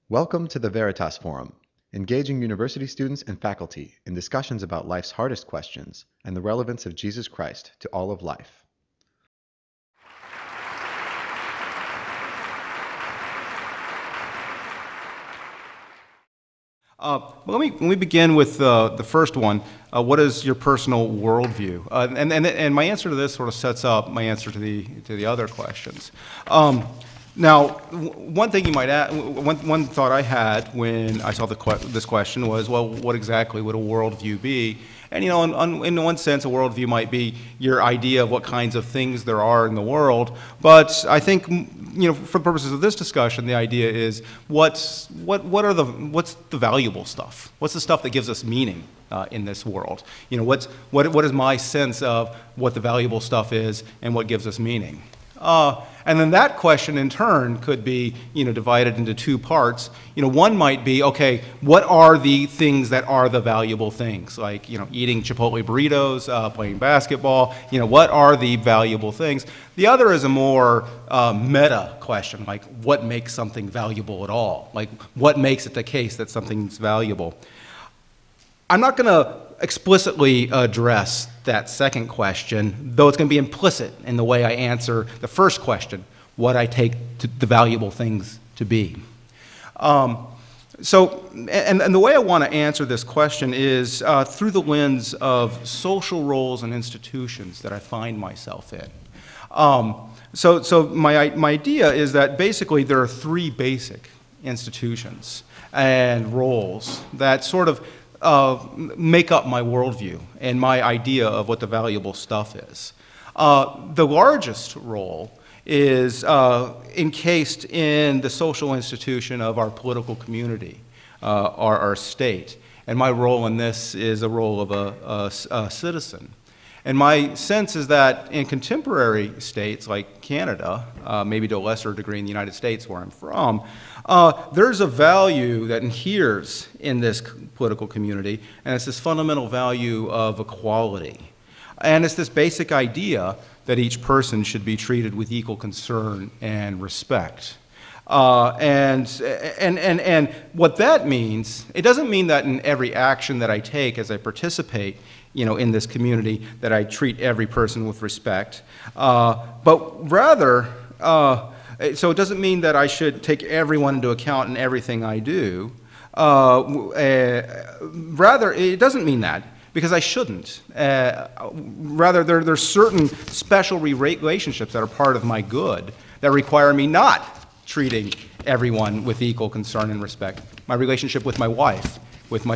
Welcome to the Veritas Forum, engaging university students and faculty in discussions about life's hardest questions and the relevance of Jesus Christ to all of life. Let me begin with the first one. What is your personal worldview? And my answer to this sort of sets up my answer to the other questions. Now, one thing you might add, one thought I had when I saw this question was, well, what exactly would a worldview be? And you know, in one sense, a worldview might be your idea of what kinds of things there are in the world. But I think, you know, for the purposes of this discussion, the idea is what's the valuable stuff? What's the stuff that gives us meaning in this world? You know, what is my sense of what the valuable stuff is and what gives us meaning? And then that question in turn could be, you know, divided into two parts. You know, one might be, okay, what are the things that are the valuable things? Like, you know, eating Chipotle burritos, playing basketball, you know, what are the valuable things? The other is a more meta question, like what makes something valuable at all? Like what makes it the case that something's valuable? I'm not going to explicitly address that second question, though it's going to be implicit in the way I answer the first question, what I take the valuable things to be. And the way I want to answer this question is through the lens of social roles and institutions that I find myself in. So my idea is that basically there are three basic institutions and roles that sort of make up my worldview and my idea of what the valuable stuff is. The largest role is encased in the social institution of our political community, our state. And my role in this is a role of a citizen. And my sense is that in contemporary states like Canada, maybe to a lesser degree in the United States where I'm from, there's a value that inheres in this political community, and it's this fundamental value of equality. And it's this basic idea that each person should be treated with equal concern and respect. And what that means, it doesn't mean that in every action that I take as I participate, you know, in this community, that I treat every person with respect, but rather, so it doesn't mean that I should take everyone into account in everything I do. Rather, it doesn't mean that, because I shouldn't. Rather, there's certain special relationships that are part of my good that require me not treating everyone with equal concern and respect. My relationship with my wife, with my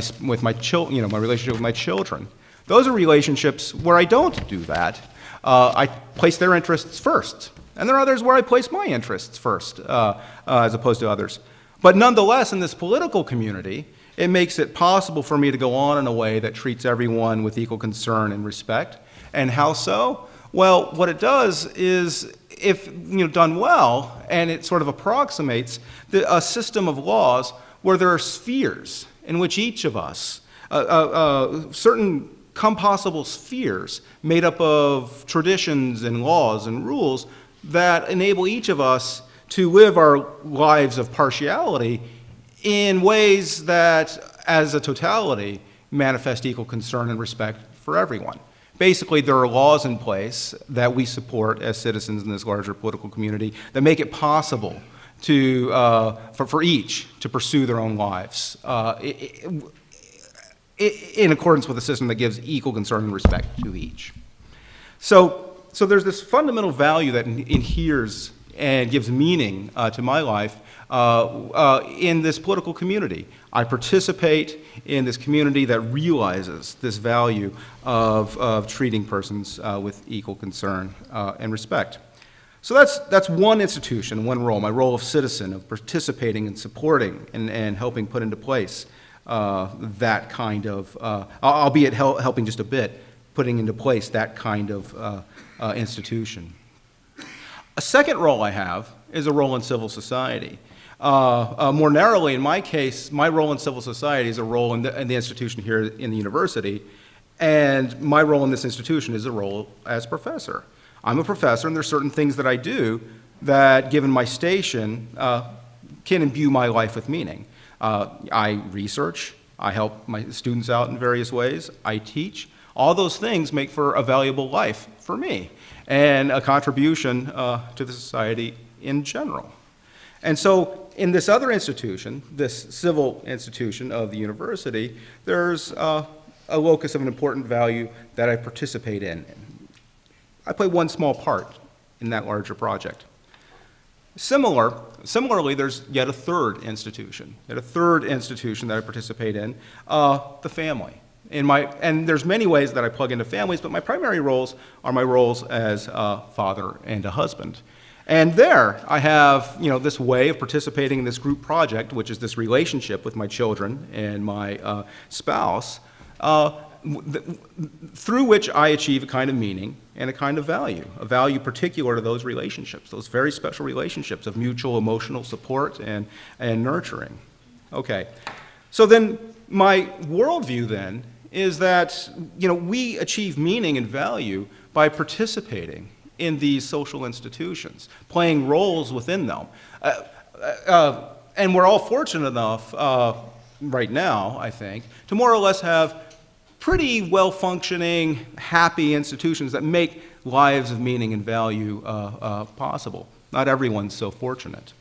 children, you know, my relationship with my children. Those are relationships where I don't do that. I place their interests first. And there are others where I place my interests first, as opposed to others. But nonetheless, in this political community, it makes it possible for me to go on in a way that treats everyone with equal concern and respect. And how so? Well, what it does is, if done well, and it sort of approximates a system of laws where there are spheres in which each of us, certain compossible spheres made up of traditions and laws and rules that enable each of us to live our lives of partiality in ways that, as a totality, manifest equal concern and respect for everyone. Basically, there are laws in place that we support as citizens in this larger political community that make it possible to, for each to pursue their own lives in accordance with a system that gives equal concern and respect to each. So there's this fundamental value that inheres and gives meaning to my life in this political community. I participate in this community that realizes this value of treating persons with equal concern and respect. So that's one institution, one role, my role of citizen, of participating and supporting and helping put into place that kind of, albeit helping just a bit, putting into place that kind of institution. A second role I have is a role in civil society. More narrowly, in my case, my role in civil society is a role in the institution here in the university, and my role in this institution is a role as professor. I'm a professor, and there's certain things that I do that, given my station, can imbue my life with meaning. I research, I help my students out in various ways, I teach. All those things make for a valuable life for me and a contribution to the society in general. And so in this other institution, this civil institution of the university, there's a locus of an important value that I participate in. I play one small part in that larger project. Similarly, there's yet a third institution that I participate in, the family. And there's many ways that I plug into families, but my primary roles are my roles as a father and a husband. And there, I have this way of participating in this group project, which is this relationship with my children and my spouse, through which I achieve a kind of meaning and a kind of value, a value particular to those relationships, those very special relationships of mutual emotional support and nurturing. Okay, so then my worldview then is that we achieve meaning and value by participating in these social institutions, playing roles within them. And we're all fortunate enough right now, I think, to more or less have pretty well-functioning, happy institutions that make lives of meaning and value possible. Not everyone's so fortunate.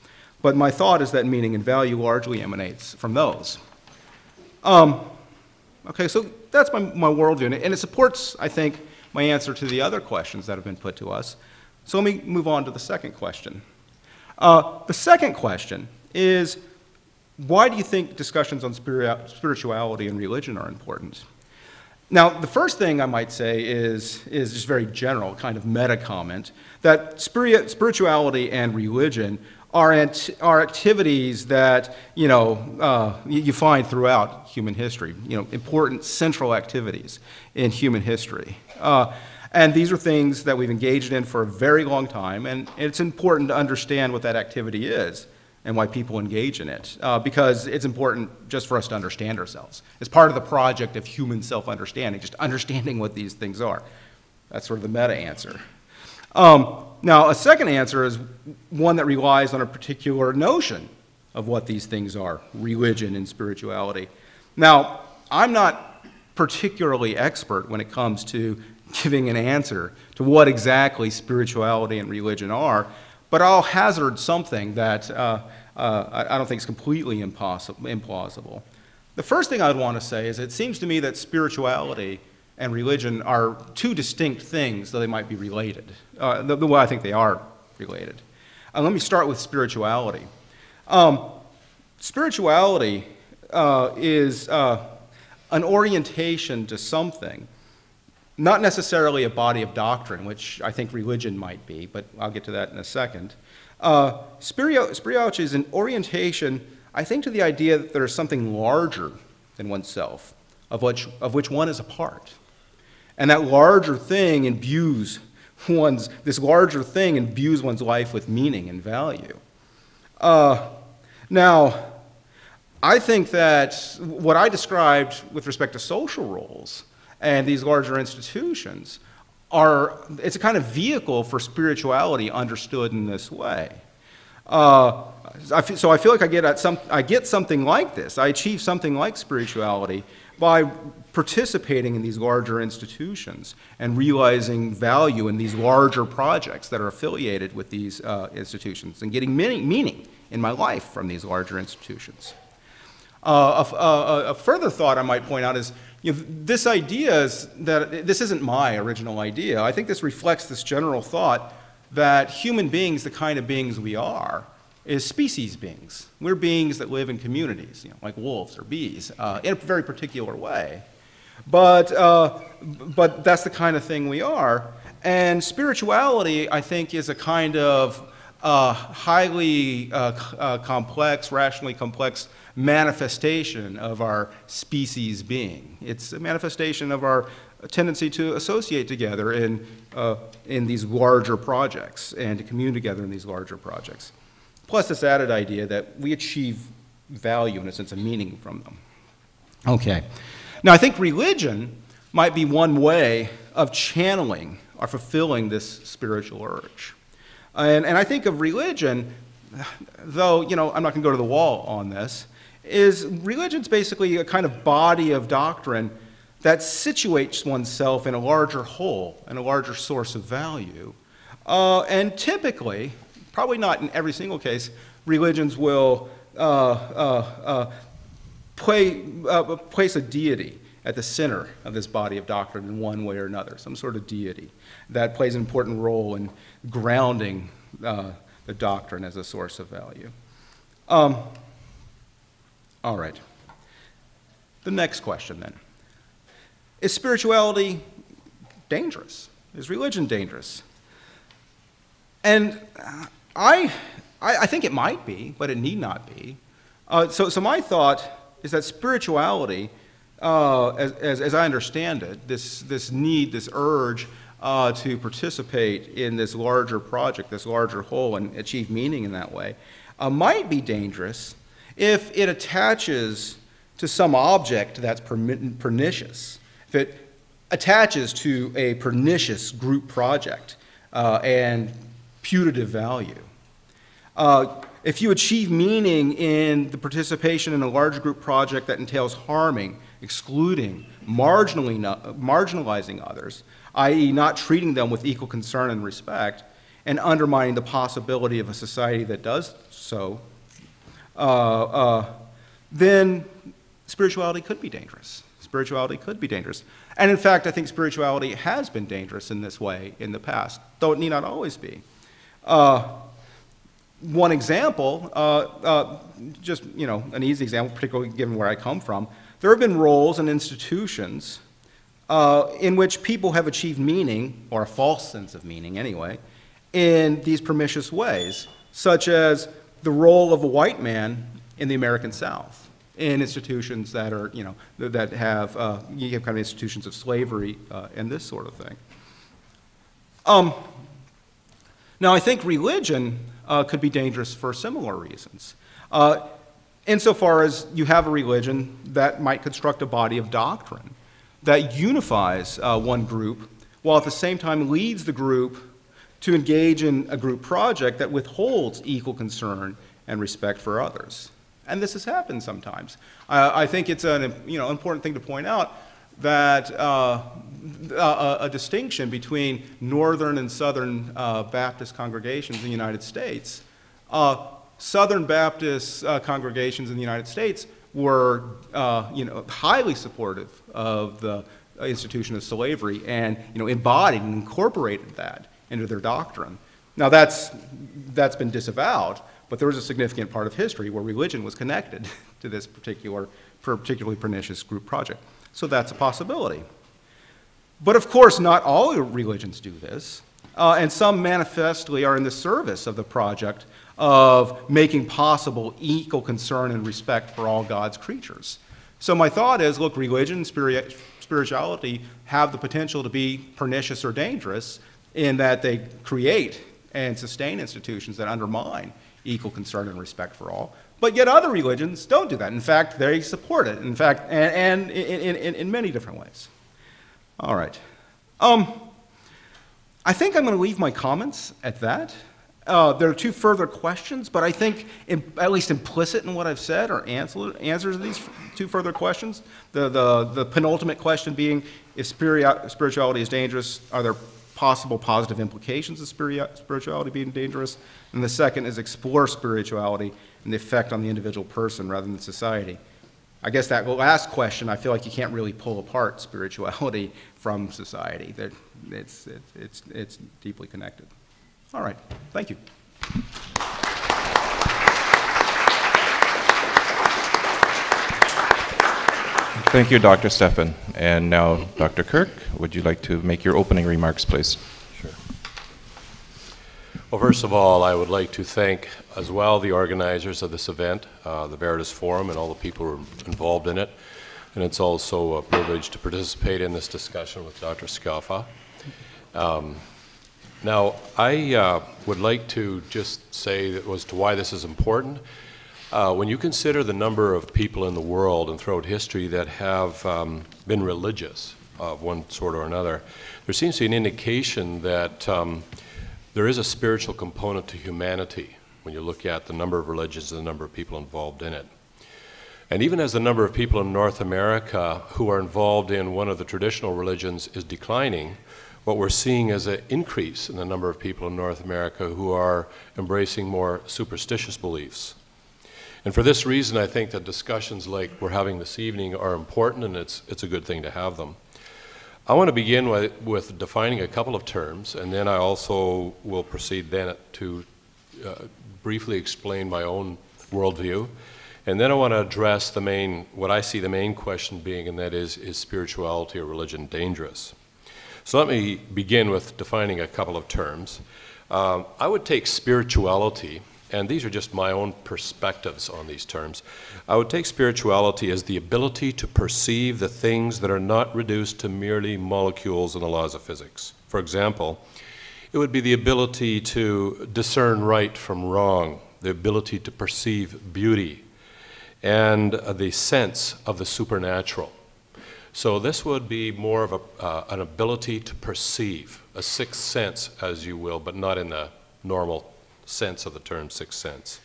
But my thought is that meaning and value largely emanates from those. Okay, so that's my worldview, and it supports, I think, my answer to the other questions that have been put to us. So let me move on to the second question. The second question is, why do you think discussions on spirituality and religion are important? Now, the first thing I might say is just very general, kind of meta comment, that spirituality and religion are activities that you find throughout human history. Important central activities in human history, and these are things that we've engaged in for a very long time. And it's important to understand what that activity is and why people engage in it, because it's important just for us to understand ourselves. It's part of the project of human self-understanding, just understanding what these things are. That's sort of the meta answer. Now, a second answer is one that relies on a particular notion of what these things are, religion and spirituality. Now, I'm not particularly expert when it comes to giving an answer to what exactly spirituality and religion are, but I'll hazard something that I don't think is completely implausible. The first thing I'd want to say is it seems to me that spirituality and religion are two distinct things, though they might be related, the way I think they are related. Let me start with spirituality. Spirituality is an orientation to something, not necessarily a body of doctrine, which I think religion might be, but I'll get to that in a second. Spirituality is an orientation, I think, to the idea that there is something larger than oneself, of which one is a part. And that larger thing imbues one's life with meaning and value. Now, I think that what I described with respect to social roles and these larger institutions it's a kind of vehicle for spirituality understood in this way. So I feel like I get something like this. I achieve something like spirituality by participating in these larger institutions and realizing value in these larger projects that are affiliated with these institutions and getting meaning in my life from these larger institutions. A further thought I might point out is, this idea is that this isn't my original idea. I think this reflects this general thought that human beings, the kind of beings we are, is species beings. We're beings that live in communities, like wolves or bees, in a very particular way. But that's the kind of thing we are. And spirituality, I think, is a kind of highly complex, rationally complex manifestation of our species being. It's a manifestation of our tendency to associate together in these larger projects and to commune together in these larger projects. Plus this added idea that we achieve value, in a sense, of meaning from them. Okay. Now, I think religion might be one way of channeling or fulfilling this spiritual urge. And I think of religion though, I'm not going to go to the wall on this, is religion's basically a kind of body of doctrine that situates oneself in a larger whole and a larger source of value. And typically, probably not in every single case, religions will place a deity at the center of this body of doctrine in one way or another, some sort of deity that plays an important role in grounding the doctrine as a source of value. All right. The next question then. Is spirituality dangerous? Is religion dangerous? And I think it might be, but it need not be. So my thought is that spirituality, as I understand it, this need, this urge to participate in this larger project, this larger whole, and achieve meaning in that way, might be dangerous if it attaches to some object that's pernicious. If it attaches to a pernicious group project and putative value. If you achieve meaning in the participation in a large group project that entails harming, excluding, marginalizing others, i.e. not treating them with equal concern and respect, and undermining the possibility of a society that does so, then spirituality could be dangerous. Spirituality could be dangerous. And in fact, I think spirituality has been dangerous in this way in the past, though it need not always be. One example, just an easy example, particularly given where I come from, there have been roles and institutions in which people have achieved meaning, or a false sense of meaning anyway, in these pernicious ways, such as the role of a white man in the American South, in institutions that are, that have, you have kind of institutions of slavery and this sort of thing. Now, I think religion could be dangerous for similar reasons. Insofar as you have a religion that might construct a body of doctrine that unifies one group, while at the same time leads the group to engage in a group project that withholds equal concern and respect for others. And this has happened sometimes. I think it's an important thing to point out that a distinction between northern and southern Baptist congregations in the United States. Southern Baptist congregations in the United States were highly supportive of the institution of slavery and embodied and incorporated that into their doctrine. Now that's been disavowed, but there was a significant part of history where religion was connected to this particularly pernicious group project. So that's a possibility. But of course, not all religions do this, and some manifestly are in the service of the project of making possible equal concern and respect for all God's creatures. So my thought is, look, religion and spirituality have the potential to be pernicious or dangerous in that they create and sustain institutions that undermine equal concern and respect for all. But yet other religions don't do that. In fact, they support it. In fact, and in many different ways. All right. I think I'm going to leave my comments at that. There are two further questions, but I think at least implicit in what I've said are answers to these two further questions. The penultimate question being, if spirituality is dangerous, are there possible positive implications of spirituality being dangerous? And the second is explore spirituality and the effect on the individual person rather than society. I guess that last question, I feel like you can't really pull apart spirituality from society. It's deeply connected. All right, thank you. Thank you, Dr. Stefan. And now, Dr. Kirk, would you like to make your opening remarks, please? Sure. Well, first of all, I would like to thank as well the organizers of this event, the Veritas Forum, and all the people who are involved in it. And it's also a privilege to participate in this discussion with Dr. Sciafarra. Now, I would like to just say as to why this is important. When you consider the number of people in the world and throughout history that have been religious of one sort or another, there seems to be an indication that there is a spiritual component to humanity when you look at the number of religions and the number of people involved in it. And even as the number of people in North America who are involved in one of the traditional religions is declining, what we're seeing is an increase in the number of people in North America who are embracing more superstitious beliefs. And for this reason, I think that discussions like we're having this evening are important, and it's a good thing to have them. I want to begin with defining a couple of terms, and then I also will proceed then to briefly explain my own worldview. And then I want to address what I see the main question being, and that is spirituality or religion dangerous? So let me begin with defining a couple of terms. I would take spirituality, and these are just my own perspectives on these terms. I would take spirituality as the ability to perceive the things that are not reduced to merely molecules and the laws of physics. For example, it would be the ability to discern right from wrong, the ability to perceive beauty, and the sense of the supernatural. So this would be more of an ability to perceive, a sixth sense, as you will, but not in the normal sense of the term sixth sense.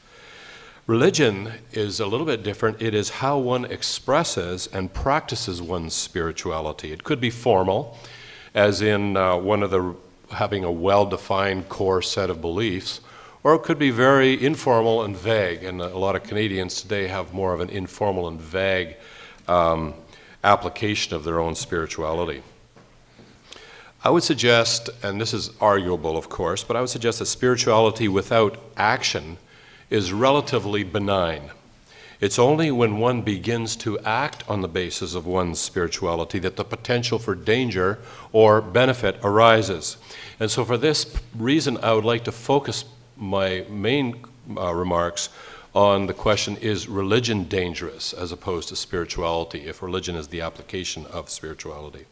Religion is a little bit different. It is how one expresses and practices one's spirituality. It could be formal, as in having a well-defined core set of beliefs, or it could be very informal and vague, and a lot of Canadians today have more of an informal and vague application of their own spirituality. I would suggest, and this is arguable of course, but I would suggest that spirituality without action is relatively benign. It's only when one begins to act on the basis of one's spirituality that the potential for danger or benefit arises. And so for this reason, I would like to focus my main remarks on the question, is religion dangerous as opposed to spirituality, if religion is the application of spirituality?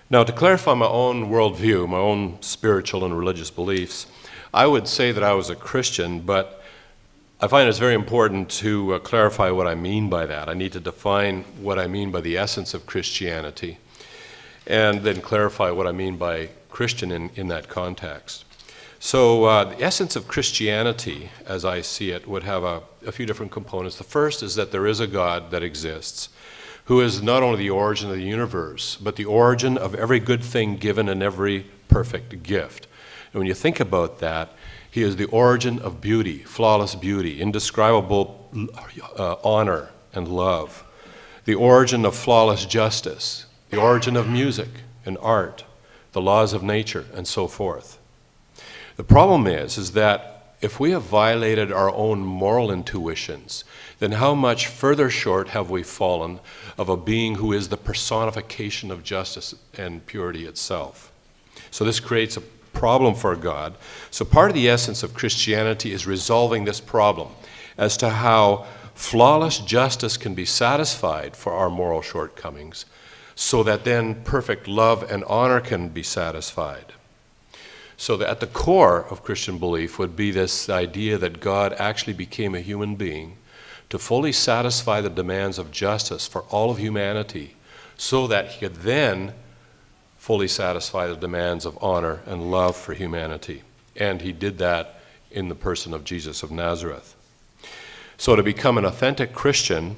Now, to clarify my own worldview, my own spiritual and religious beliefs, I would say that I was a Christian, but I find it's very important to clarify what I mean by that. I need to define what I mean by the essence of Christianity, and then clarify what I mean by Christian in that context. So the essence of Christianity, as I see it, would have a few different components. The first is that there is a God that exists, who is not only the origin of the universe, but the origin of every good thing given and every perfect gift. And when you think about that, he is the origin of beauty, flawless beauty, indescribable honor and love, the origin of flawless justice, the origin of music and art, the laws of nature, and so forth. The problem is that if we have violated our own moral intuitions, then how much further short have we fallen of a being who is the personification of justice and purity itself? So this creates a problem for God. So part of the essence of Christianity is resolving this problem as to how flawless justice can be satisfied for our moral shortcomings, so that then perfect love and honor can be satisfied. So that at the core of Christian belief would be this idea that God actually became a human being to fully satisfy the demands of justice for all of humanity, so that he could then fully satisfy the demands of honor and love for humanity. And he did that in the person of Jesus of Nazareth. So to become an authentic Christian,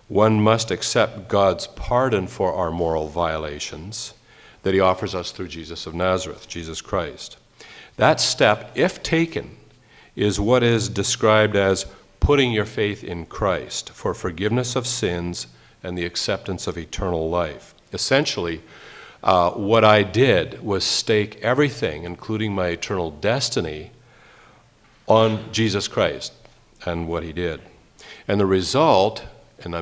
one must accept God's pardon for our moral violations that he offers us through Jesus of Nazareth, Jesus Christ. That step, if taken, is what is described as putting your faith in Christ for forgiveness of sins and the acceptance of eternal life. Essentially, what I did was stake everything, including my eternal destiny, on Jesus Christ and what he did. And the result, and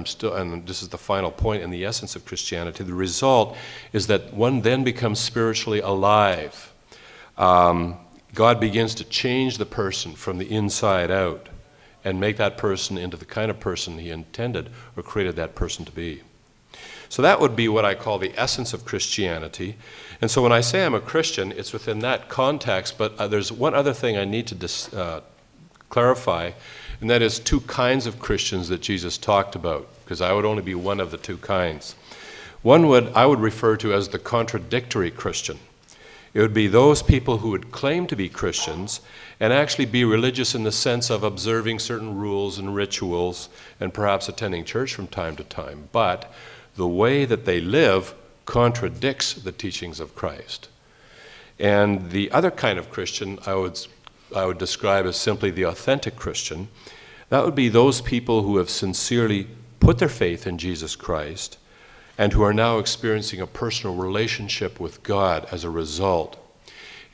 this is the final point in the essence of Christianity, the result is that one then becomes spiritually alive. God begins to change the person from the inside out and make that person into the kind of person he intended or created that person to be. So that would be what I call the essence of Christianity. And so when I say I'm a Christian, it's within that context, but there's one other thing I need to clarify, and that is two kinds of Christians that Jesus talked about, because I would only be one of the two kinds. One I would refer to as the contradictory Christian. It would be those people who would claim to be Christians and actually be religious in the sense of observing certain rules and rituals and perhaps attending church from time to time. But the way that they live contradicts the teachings of Christ. And the other kind of Christian I would describe as simply the authentic Christian. That would be those people who have sincerely put their faith in Jesus Christ and who are now experiencing a personal relationship with God as a result.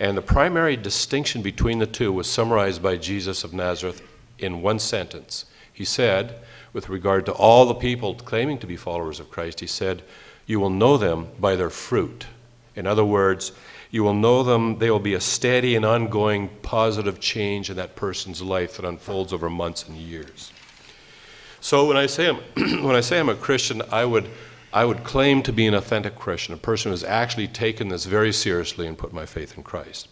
And the primary distinction between the two was summarized by Jesus of Nazareth in one sentence. He said, with regard to all the people claiming to be followers of Christ, he said, "You will know them by their fruit." In other words, you will know them, they will be a steady and ongoing positive change in that person's life that unfolds over months and years. So when I say I'm a Christian, I would claim to be an authentic Christian, a person who has actually taken this very seriously and put my faith in Christ.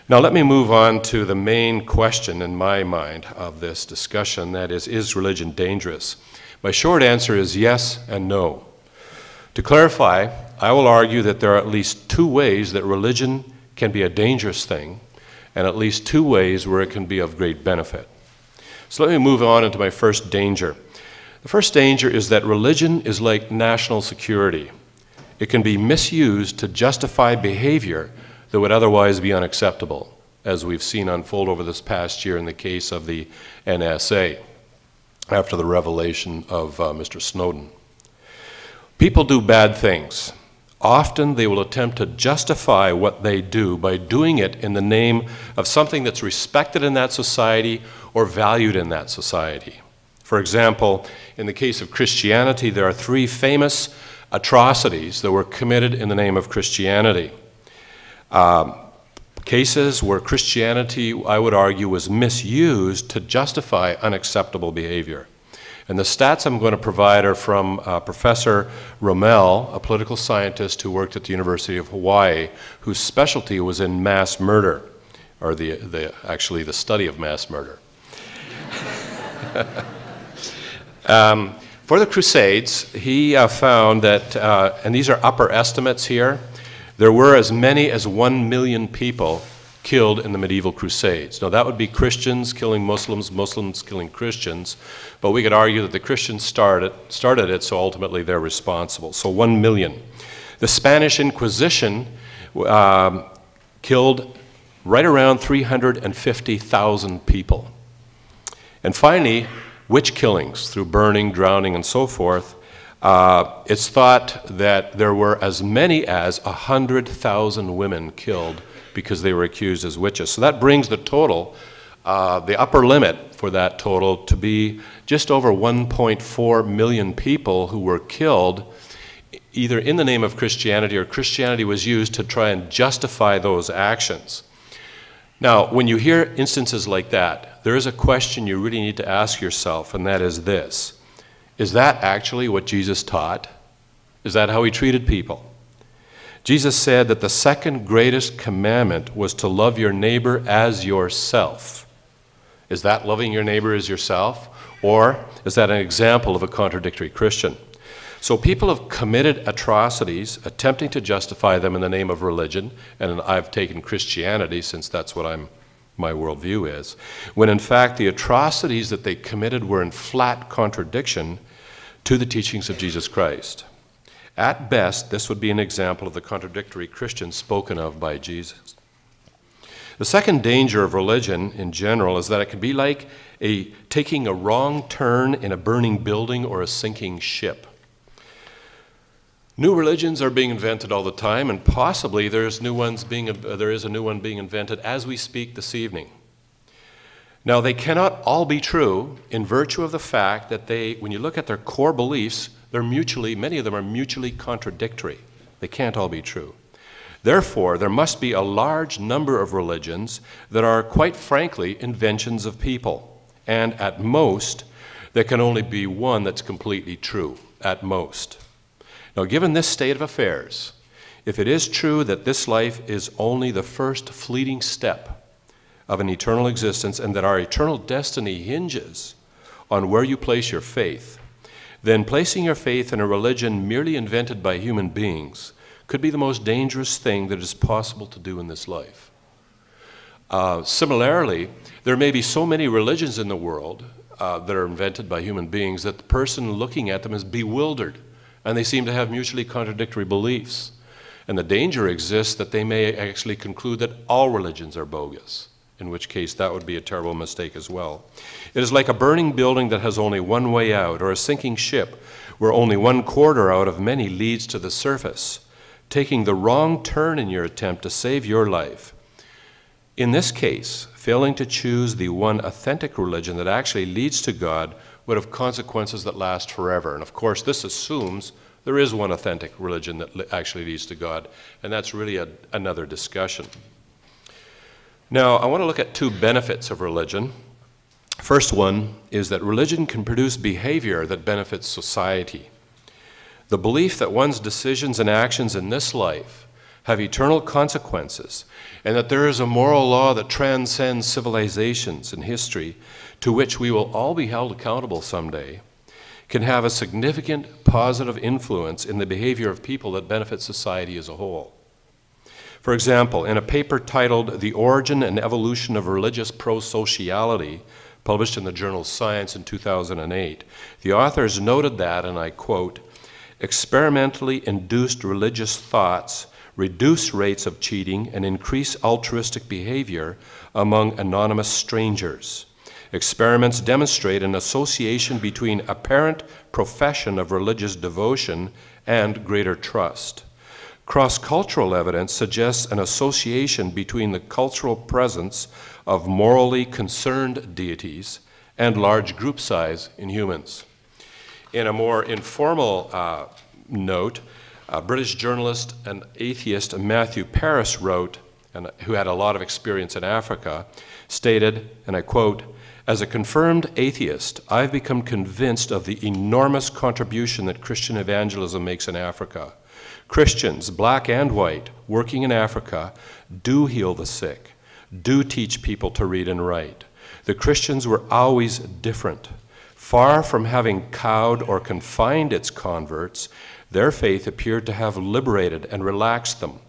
Now let me move on to the main question in my mind of this discussion, that is religion dangerous? My short answer is yes and no. To clarify, I will argue that there are at least two ways that religion can be a dangerous thing, and at least two ways where it can be of great benefit. So let me move on into my first danger. The first danger is that religion is like national security. It can be misused to justify behavior that would otherwise be unacceptable, as we've seen unfold over this past year in the case of the NSA, after the revelation of Mr. Snowden. People do bad things. Often they will attempt to justify what they do by doing it in the name of something that's respected in that society or valued in that society. For example, in the case of Christianity, there are three famous atrocities that were committed in the name of Christianity. Cases where Christianity, I would argue, was misused to justify unacceptable behavior. And the stats I'm going to provide are from Professor Rommel, a political scientist who worked at the University of Hawaii, whose specialty was in mass murder, or actually the study of mass murder. For the Crusades, he found that, and these are upper estimates here, there were as many as 1 million people killed in the medieval Crusades. Now that would be Christians killing Muslims, Muslims killing Christians, but we could argue that the Christians started it, so ultimately they're responsible. So 1 million. The Spanish Inquisition killed right around 350,000 people. And finally, witch killings through burning, drowning, and so forth. It's thought that there were as many as 100,000 women killed because they were accused as witches. So that brings the total, the upper limit for that total, to be just over 1.4 million people who were killed either in the name of Christianity or Christianity was used to try and justify those actions. Now, when you hear instances like that, there is a question you really need to ask yourself, and that is this. Is that actually what Jesus taught? Is that how he treated people? Jesus said that the second greatest commandment was to love your neighbor as yourself. Is that loving your neighbor as yourself? Or is that an example of a contradictory Christian? So people have committed atrocities, attempting to justify them in the name of religion, and I've taken Christianity since that's what my worldview is, when in fact the atrocities that they committed were in flat contradiction to the teachings of Jesus Christ. At best, this would be an example of the contradictory Christian spoken of by Jesus. The second danger of religion in general is that it can be like taking a wrong turn in a burning building or a sinking ship. New religions are being invented all the time, and possibly there is a new one being invented as we speak this evening. Now, they cannot all be true in virtue of the fact that when you look at their core beliefs, many of them are mutually contradictory. They can't all be true. Therefore, there must be a large number of religions that are, quite frankly, inventions of people. And at most, there can only be one that's completely true, at most. Now, given this state of affairs, if it is true that this life is only the first fleeting step of an eternal existence and that our eternal destiny hinges on where you place your faith, then placing your faith in a religion merely invented by human beings could be the most dangerous thing that is possible to do in this life. Similarly, there may be so many religions in the world that are invented by human beings that the person looking at them is bewildered, and they seem to have mutually contradictory beliefs. And the danger exists that they may actually conclude that all religions are bogus, in which case that would be a terrible mistake as well. It is like a burning building that has only one way out, or a sinking ship where only one corridor out of many leads to the surface, taking the wrong turn in your attempt to save your life. In this case, failing to choose the one authentic religion that actually leads to God would have consequences that last forever. And of course, this assumes there is one authentic religion that actually leads to God, and that's really another discussion. Now, I want to look at two benefits of religion. First one is that religion can produce behavior that benefits society. The belief that one's decisions and actions in this life have eternal consequences, and that there is a moral law that transcends civilizations and history, to which we will all be held accountable someday, can have a significant positive influence in the behavior of people that benefit society as a whole. For example, in a paper titled The Origin and Evolution of Religious Pro-Sociality, published in the journal Science in 2008, the authors noted that, and I quote, "Experimentally induced religious thoughts reduce rates of cheating and increase altruistic behavior among anonymous strangers. Experiments demonstrate an association between apparent profession of religious devotion and greater trust. Cross-cultural evidence suggests an association between the cultural presence of morally concerned deities and large group size in humans." In a more informal note, British journalist and atheist Matthew Paris wrote, who had a lot of experience in Africa, stated, and I quote, "As a confirmed atheist, I've become convinced of the enormous contribution that Christian evangelism makes in Africa. Christians, black and white, working in Africa, do heal the sick, do teach people to read and write. The Christians were always different. Far from having cowed or confined its converts, their faith appeared to have liberated and relaxed them.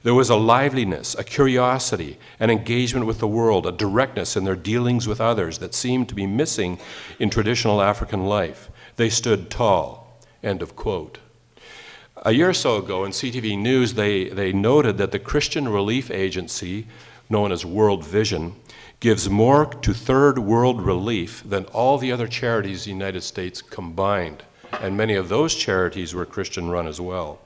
There was a liveliness, a curiosity, an engagement with the world, a directness in their dealings with others that seemed to be missing in traditional African life. They stood tall." End of quote. A year or so ago in CTV News, they noted that the Christian Relief Agency, known as World Vision, gives more to third world relief than all the other charities in the United States combined. And many of those charities were Christian-run as well.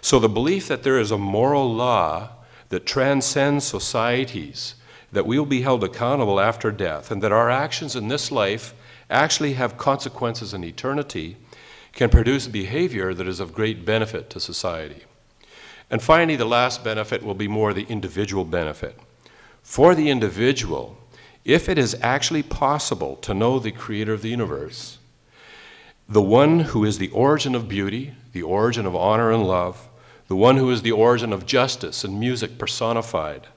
So the belief that there is a moral law that transcends societies, that we will be held accountable after death, and that our actions in this life actually have consequences in eternity, can produce behavior that is of great benefit to society. And finally, the last benefit will be more the individual benefit. For the individual, if it is actually possible to know the creator of the universe, the one who is the origin of beauty, the origin of honor and love, the one who is the origin of justice and music personified,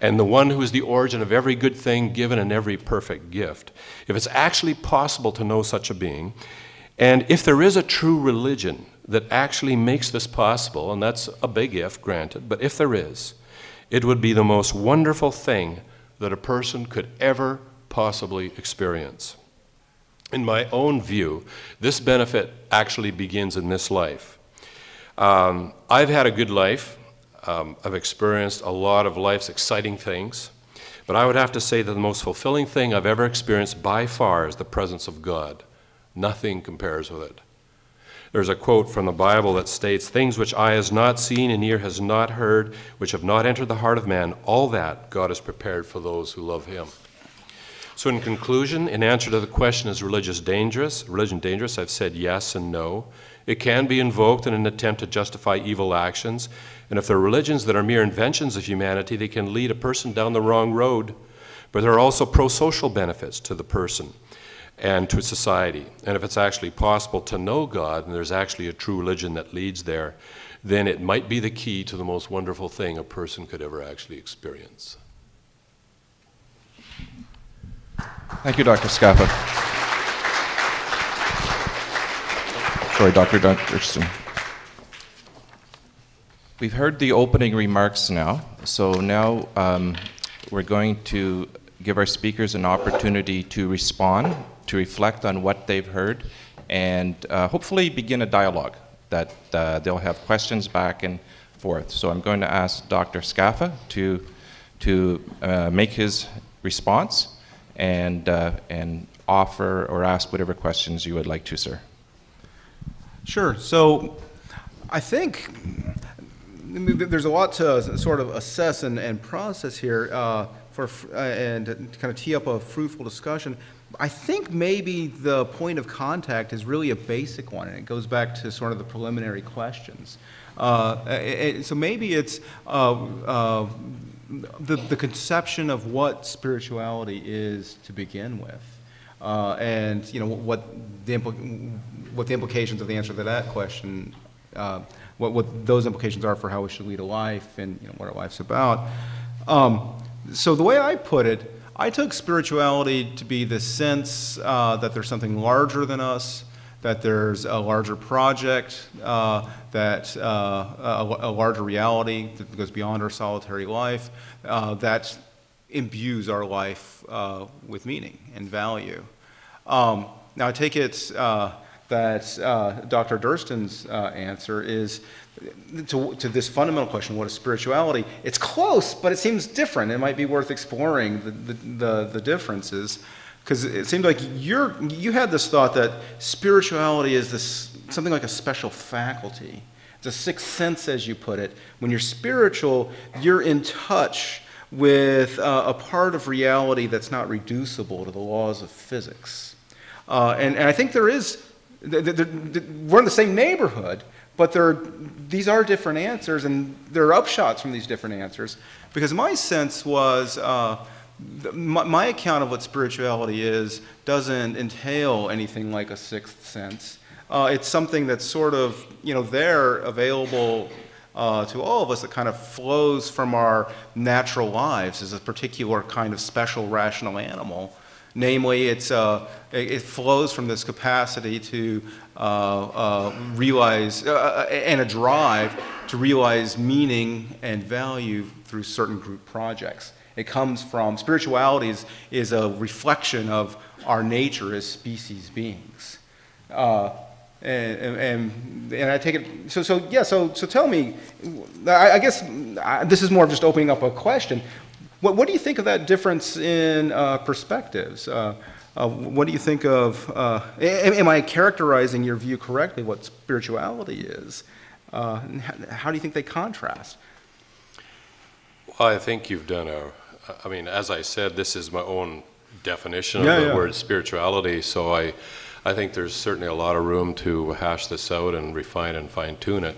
and the one who is the origin of every good thing given and every perfect gift, if it's actually possible to know such a being, and if there is a true religion that actually makes this possible, and that's a big if, granted, but if there is, it would be the most wonderful thing that a person could ever possibly experience. In my own view, this benefit actually begins in this life. I've had a good life. I've experienced a lot of life's exciting things, but I would have to say that the most fulfilling thing I've ever experienced by far is the presence of God. Nothing compares with it. There's a quote from the Bible that states, "Things which eye has not seen and ear has not heard, which have not entered the heart of man, all that God has prepared for those who love him." So in conclusion, in answer to the question, is religion dangerous? I've said yes and no. It can be invoked in an attempt to justify evil actions, and if there are religions that are mere inventions of humanity, they can lead a person down the wrong road. But there are also pro-social benefits to the person and to society. And if it's actually possible to know God, and there's actually a true religion that leads there, then it might be the key to the most wonderful thing a person could ever actually experience. Thank you, Dr. Sciafarra. Sorry, Dr. Durston. We've heard the opening remarks now, so now we're going to give our speakers an opportunity to respond, to reflect on what they've heard, and hopefully begin a dialogue that they'll have questions back and forth. So I'm going to ask Dr. Sciafarra to make his response and offer or ask whatever questions you would like to, sir. Sure. So I think there's a lot to sort of assess and process here and to kind of tee up a fruitful discussion. I think maybe the point of contact is really a basic one, and it goes back to sort of the preliminary questions. So maybe it's the conception of what spirituality is to begin with, and what the implications of the answer to that question, what those implications are for how we should lead a life and what our life's about. So the way I put it, I took spirituality to be the sense that there's something larger than us, that there's a larger project, that a larger reality that goes beyond our solitary life, that imbues our life with meaning and value. Now I take it that Dr. Durston's answer is to this fundamental question, what is spirituality? It's close, but it seems different. It might be worth exploring the differences, because it seemed like you had this thought that spirituality is something like a special faculty. It's a sixth sense, as you put it. When you're spiritual, you're in touch with a part of reality that's not reducible to the laws of physics. And I think there is, we're in the same neighborhood, but these are different answers, and there are upshots from these different answers. Because my sense was, my account of what spirituality is doesn't entail anything like a sixth sense. It's something that's sort of, there, available to all of us, that kind of flows from our natural lives as a particular kind of special rational animal. Namely, it flows from this capacity to realize, and a drive to realize meaning and value through certain group projects. It comes from, spirituality is a reflection of our nature as species beings. And I take it, so tell me, I guess this is more of just opening up a question. What do you think of that difference in perspectives? What do you think of, am I characterizing your view correctly, what spirituality is? How do you think they contrast? Well, I think you've done as I said, this is my own definition of the word spirituality, so I think there's certainly a lot of room to hash this out and refine and fine-tune it.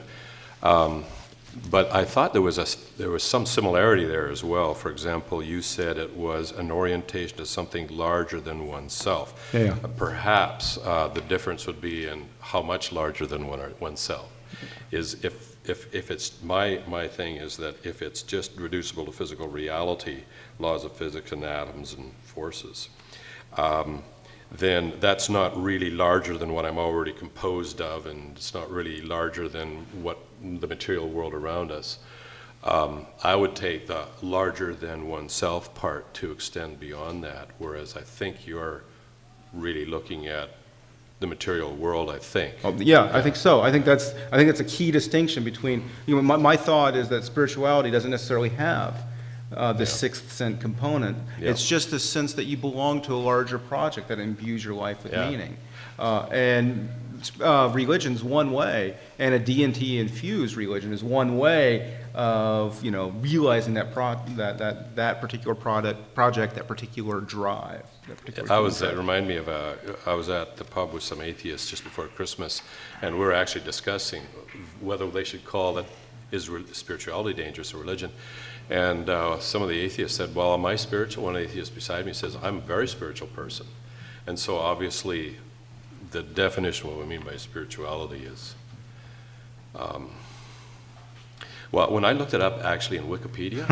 But I thought there was some similarity there as well. For example, you said it was an orientation to something larger than oneself. Perhaps the difference would be in how much larger than oneself. Is if it's my thing is that if it's just reducible to physical reality, laws of physics and atoms and forces, then that's not really larger than what I'm already composed of, and it's not really larger than what the material world around us. I would take the larger than oneself part to extend beyond that, whereas I think you're really looking at the material world, I think. I think so. I think that's a key distinction between, my thought is that spirituality doesn't necessarily have the sixth sense component. It's just the sense that you belong to a larger project that imbues your life with meaning. And religion's one way, and a D&T infused religion is one way of realizing that particular project, that particular drive. That reminded me of I was at the pub with some atheists just before Christmas, and we were actually discussing whether they should call it, is spirituality dangerous or religion? And some of the atheists said, well, am I spiritual? One atheist beside me says, I'm a very spiritual person. And so obviously the definition of what we mean by spirituality is, well, when I looked it up actually in Wikipedia,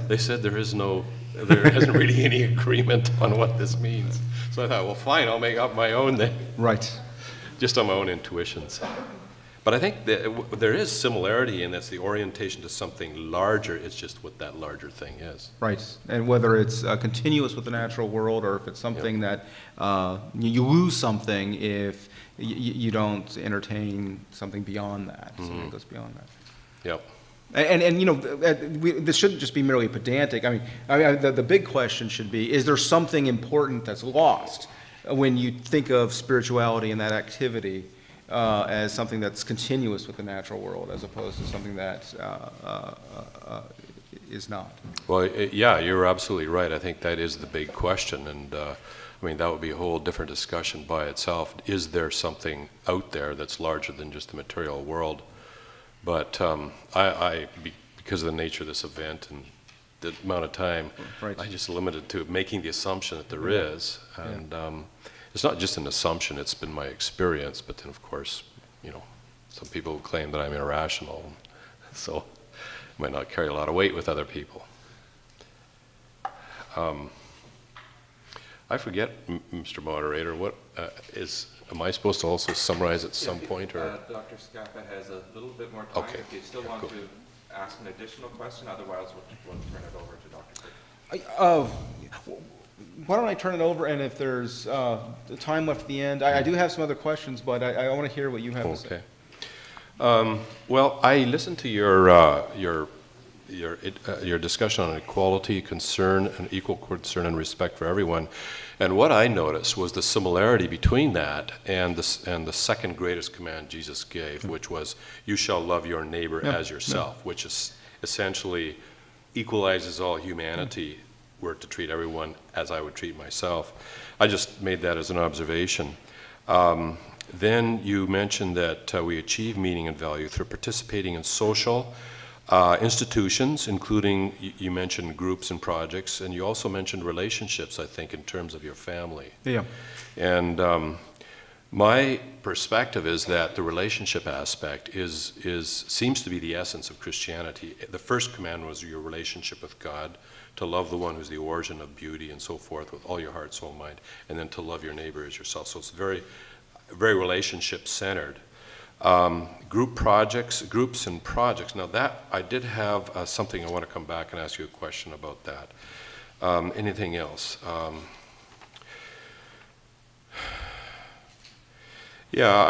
they said there isn't really any agreement on what this means. So I thought, well, fine, I'll make up my own then. Right. Just on my own intuitions. But I think that there is similarity, and that's the orientation to something larger. It's just what that larger thing is. Right, and whether it's continuous with the natural world, or if it's something that you lose something if you don't entertain something beyond that, something that goes beyond that. Yep. And you know, this shouldn't just be merely pedantic. I mean, the big question should be: is there something important that's lost when you think of spirituality and that activity as something that's continuous with the natural world, as opposed to something that is not? Well, yeah, you're absolutely right. I think that is the big question, and I mean, that would be a whole different discussion by itself. Is there something out there that's larger than just the material world? But because of the nature of this event and the amount of time, I just limited to making the assumption that there is. And it's not just an assumption, it's been my experience. But then, of course, you know, some people claim that I'm irrational. So it might not carry a lot of weight with other people. I forget, Mr. Moderator, what am I supposed to also summarize at some point? Or Dr. Scappa has a little bit more time. Okay. If you still want to ask an additional question, otherwise we'll turn it over to Dr. Kirk. Why don't I turn it over, and if there's time left at the end, I do have some other questions, but I want to hear what you have to say. Well, I listened to your discussion on equality, concern, and equal concern and respect for everyone, and what I noticed was the similarity between that and the second greatest command Jesus gave, which was, "You shall love your neighbor as yourself," which is essentially equalizes all humanity. Were to treat everyone as I would treat myself. I just made that as an observation. Then you mentioned that we achieve meaning and value through participating in social institutions, including, you mentioned groups and projects, and you also mentioned relationships, I think, in terms of your family. Yeah. And my perspective is that the relationship aspect seems to be the essence of Christianity. The first command was your relationship with God, to love the one who's the origin of beauty and so forth with all your heart, soul, mind, and then to love your neighbor as yourself. So it's very, very relationship-centered. Groups and projects. Now that, I did have something I want to come back and ask you a question about that. Anything else? Yeah,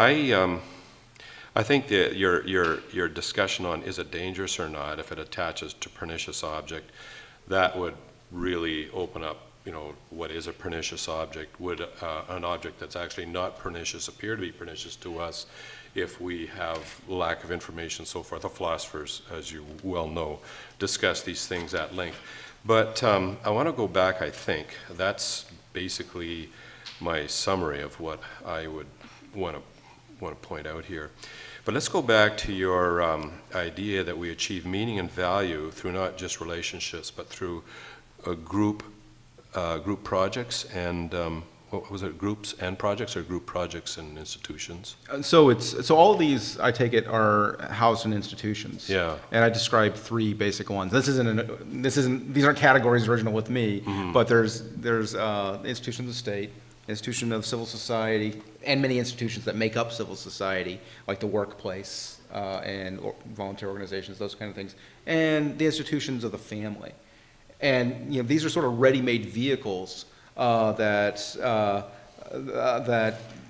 I think that your discussion on is it dangerous or not, if it attaches to pernicious object, that would really open up, you know, what is a pernicious object? Would an object that's actually not pernicious appear to be pernicious to us if we have lack of information and so forth? The philosophers, as you well know, discuss these things at length. But I want to go back, I think. That's basically my summary of what I would want to point out here. But let's go back to your idea that we achieve meaning and value through not just relationships, but through group projects and what was it? Groups and projects, or group projects and institutions? So all of these, I take it, are housed in institutions. Yeah. And I described three basic ones. These aren't categories original with me, but there's institutions of the state, institution of civil society, and many institutions that make up civil society, like the workplace and volunteer organizations, those kind of things, and the institutions of the family. And you know, these are sort of ready-made vehicles that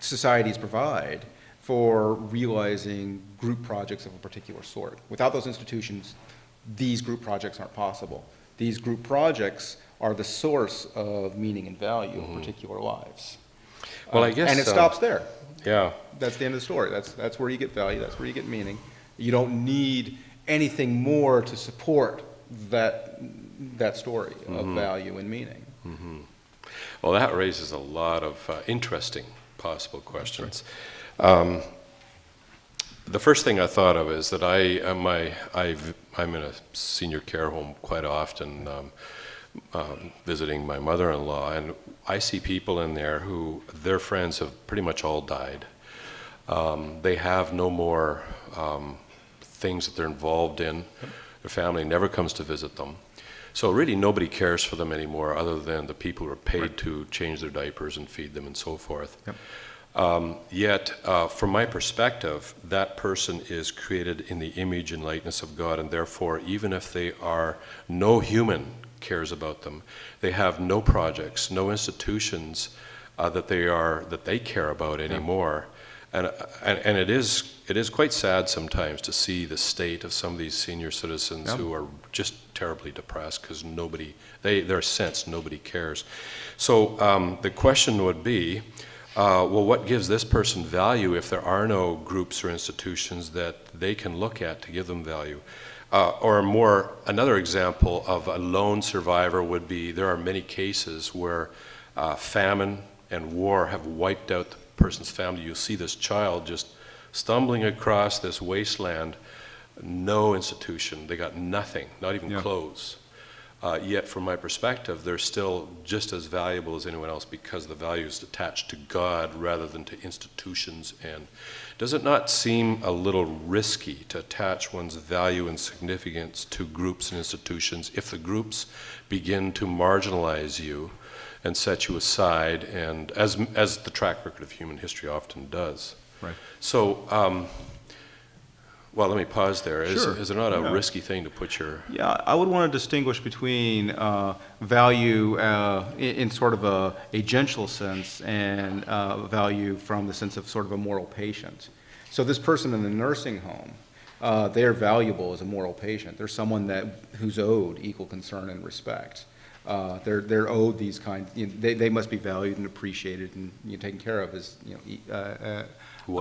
societies provide for realizing group projects of a particular sort. Without those institutions, these group projects aren't possible. These group projects are the source of meaning and value of particular lives. Well, I guess, and it stops there. Yeah. That's the end of the story. That's where you get value. That's where you get meaning. You don't need anything more to support that story of value and meaning. Well, that raises a lot of interesting possible questions. The first thing I thought of is that I'm in a senior care home quite often, visiting my mother-in-law, and I see people in there who their friends have pretty much all died. They have no more things that they're involved in. Their family never comes to visit them. So really nobody cares for them anymore other than the people who are paid to change their diapers and feed them and so forth. Yep. Yet, from my perspective, that person is created in the image and likeness of God, and therefore, even if they are, no human cares about them, they have no projects, no institutions that they care about anymore. And it is quite sad sometimes to see the state of some of these senior citizens who are just terribly depressed because they're sensed nobody cares. So the question would be, well, what gives this person value if there are no groups or institutions that they can look at to give them value? Another example of a lone survivor would be, there are many cases where famine and war have wiped out the person's family. You see this child just stumbling across this wasteland, no institution, they got nothing, not even clothes. Yet from my perspective, they're still just as valuable as anyone else because the value is attached to God rather than to institutions. And does it not seem a little risky to attach one's value and significance to groups and institutions if the groups begin to marginalize you and set you aside, and as the track record of human history often does? Right. So, well, let me pause there. Sure. Is it not a risky thing to put your... Yeah, I would want to distinguish between value in sort of a genteel sense and value from the sense of sort of a moral patient. So this person in the nursing home, they are valuable as a moral patient. They're someone who's owed equal concern and respect. They're owed these kinds. They must be valued and appreciated and taken care of as who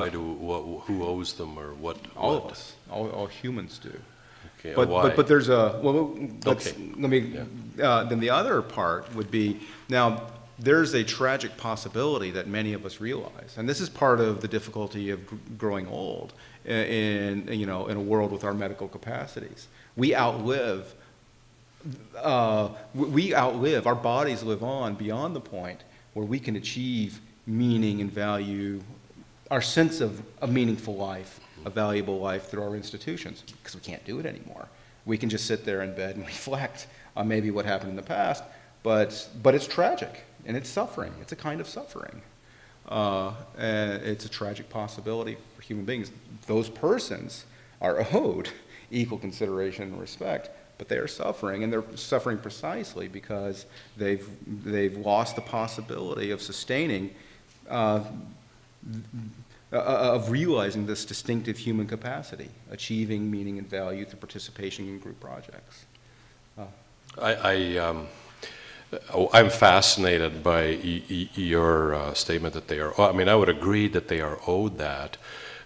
owes them, or what? All of us, all humans do. Okay, but there's a okay. Let me. Then the other part would be, now there's a tragic possibility that many of us realize, and this is part of the difficulty of growing old in a world with our medical capacities. We outlive. Our bodies live on beyond the point where we can achieve meaning and value, our sense of a meaningful life, a valuable life through our institutions, because we can't do it anymore. We can just sit there in bed and reflect on maybe what happened in the past, but it's tragic and it's suffering. It's a kind of suffering. And it's a tragic possibility for human beings. Those persons are owed equal consideration and respect, but they are suffering, and they're suffering precisely because they've lost the possibility of sustaining, of realizing this distinctive human capacity, achieving meaning and value through participation in group projects. I'm fascinated by your statement that they are. I mean, I would agree that they are owed that.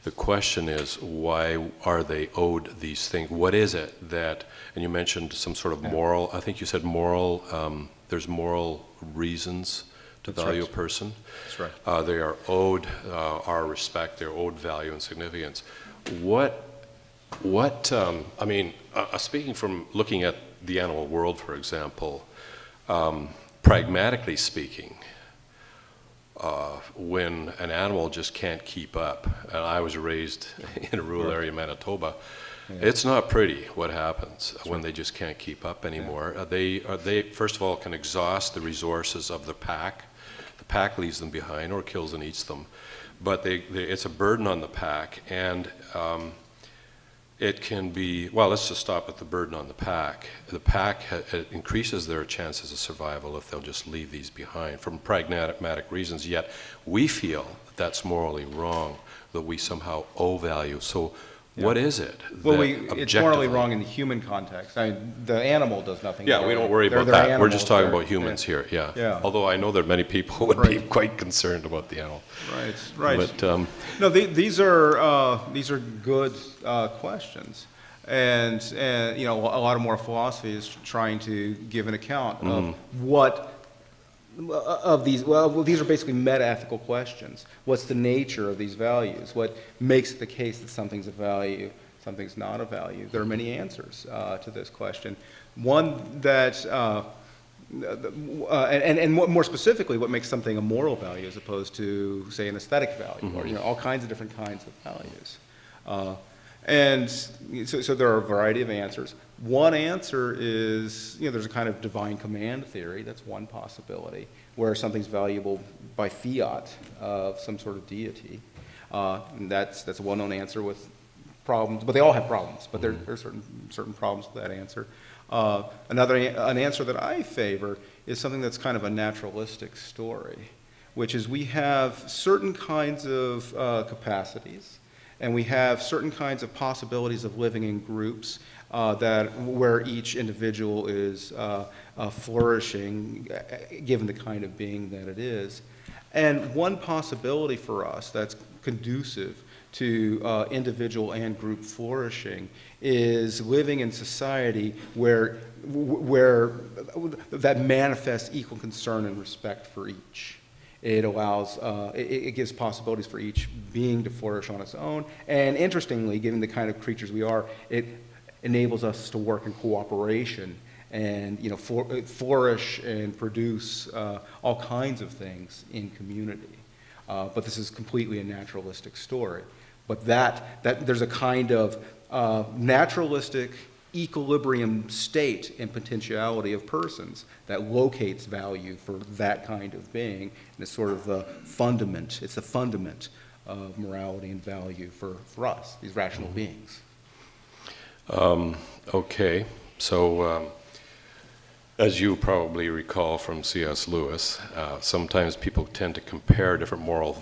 The question is, why are they owed these things? What is it that, and you mentioned some sort of moral, I think you said moral, there's moral reasons to value a person. That's right. They are owed our respect, they're owed value and significance. I mean, speaking from looking at the animal world, for example, pragmatically speaking, when an animal just can't keep up, and I was raised in a rural area in Manitoba, it's not pretty what happens when they just can't keep up anymore. They first of all can exhaust the resources of the pack. The pack leaves them behind or kills and eats them, but it's a burden on the pack, and it can be, well, let's just stop at the burden on the pack. The pack it increases their chances of survival if they'll just leave these behind from pragmatic reasons, yet we feel that that's morally wrong, that we somehow owe value. So what is it? Well, it's morally wrong in the human context. I mean, the animal does nothing. Yeah, we don't worry about that. We're just talking about humans here, yeah. Although I know that many people would be quite concerned about the animal. Right. But, no, these are good questions, and a lot of moral philosophy is trying to give an account of what of these. Well, these are basically meta-ethical questions. What's the nature of these values? What makes the case that something's a value, something's not a value? There are many answers to this question. One that, and more specifically, what makes something a moral value as opposed to, say, an aesthetic value, or all kinds of different kinds of values. And so there are a variety of answers. One answer is, there's a kind of divine command theory. That's one possibility, where something's valuable by fiat of some sort of deity. And that's a well-known answer with problems, but they all have problems. But there are certain problems with that answer. An answer that I favor is something that's kind of a naturalistic story, which is we have certain kinds of capacities, and we have certain kinds of possibilities of living in groups where each individual is flourishing, given the kind of being that it is. And one possibility for us that's conducive to individual and group flourishing is living in society where that manifests equal concern and respect for each. It allows, it gives possibilities for each being to flourish on its own. And interestingly, given the kind of creatures we are, it enables us to work in cooperation and flourish and produce all kinds of things in community. But this is completely a naturalistic story. But that there's a kind of naturalistic equilibrium state and potentiality of persons that locates value for that kind of being, and it's sort of the fundament. It's the fundament of morality and value for us, these rational beings. Okay, so as you probably recall from C.S. Lewis, sometimes people tend to compare different moral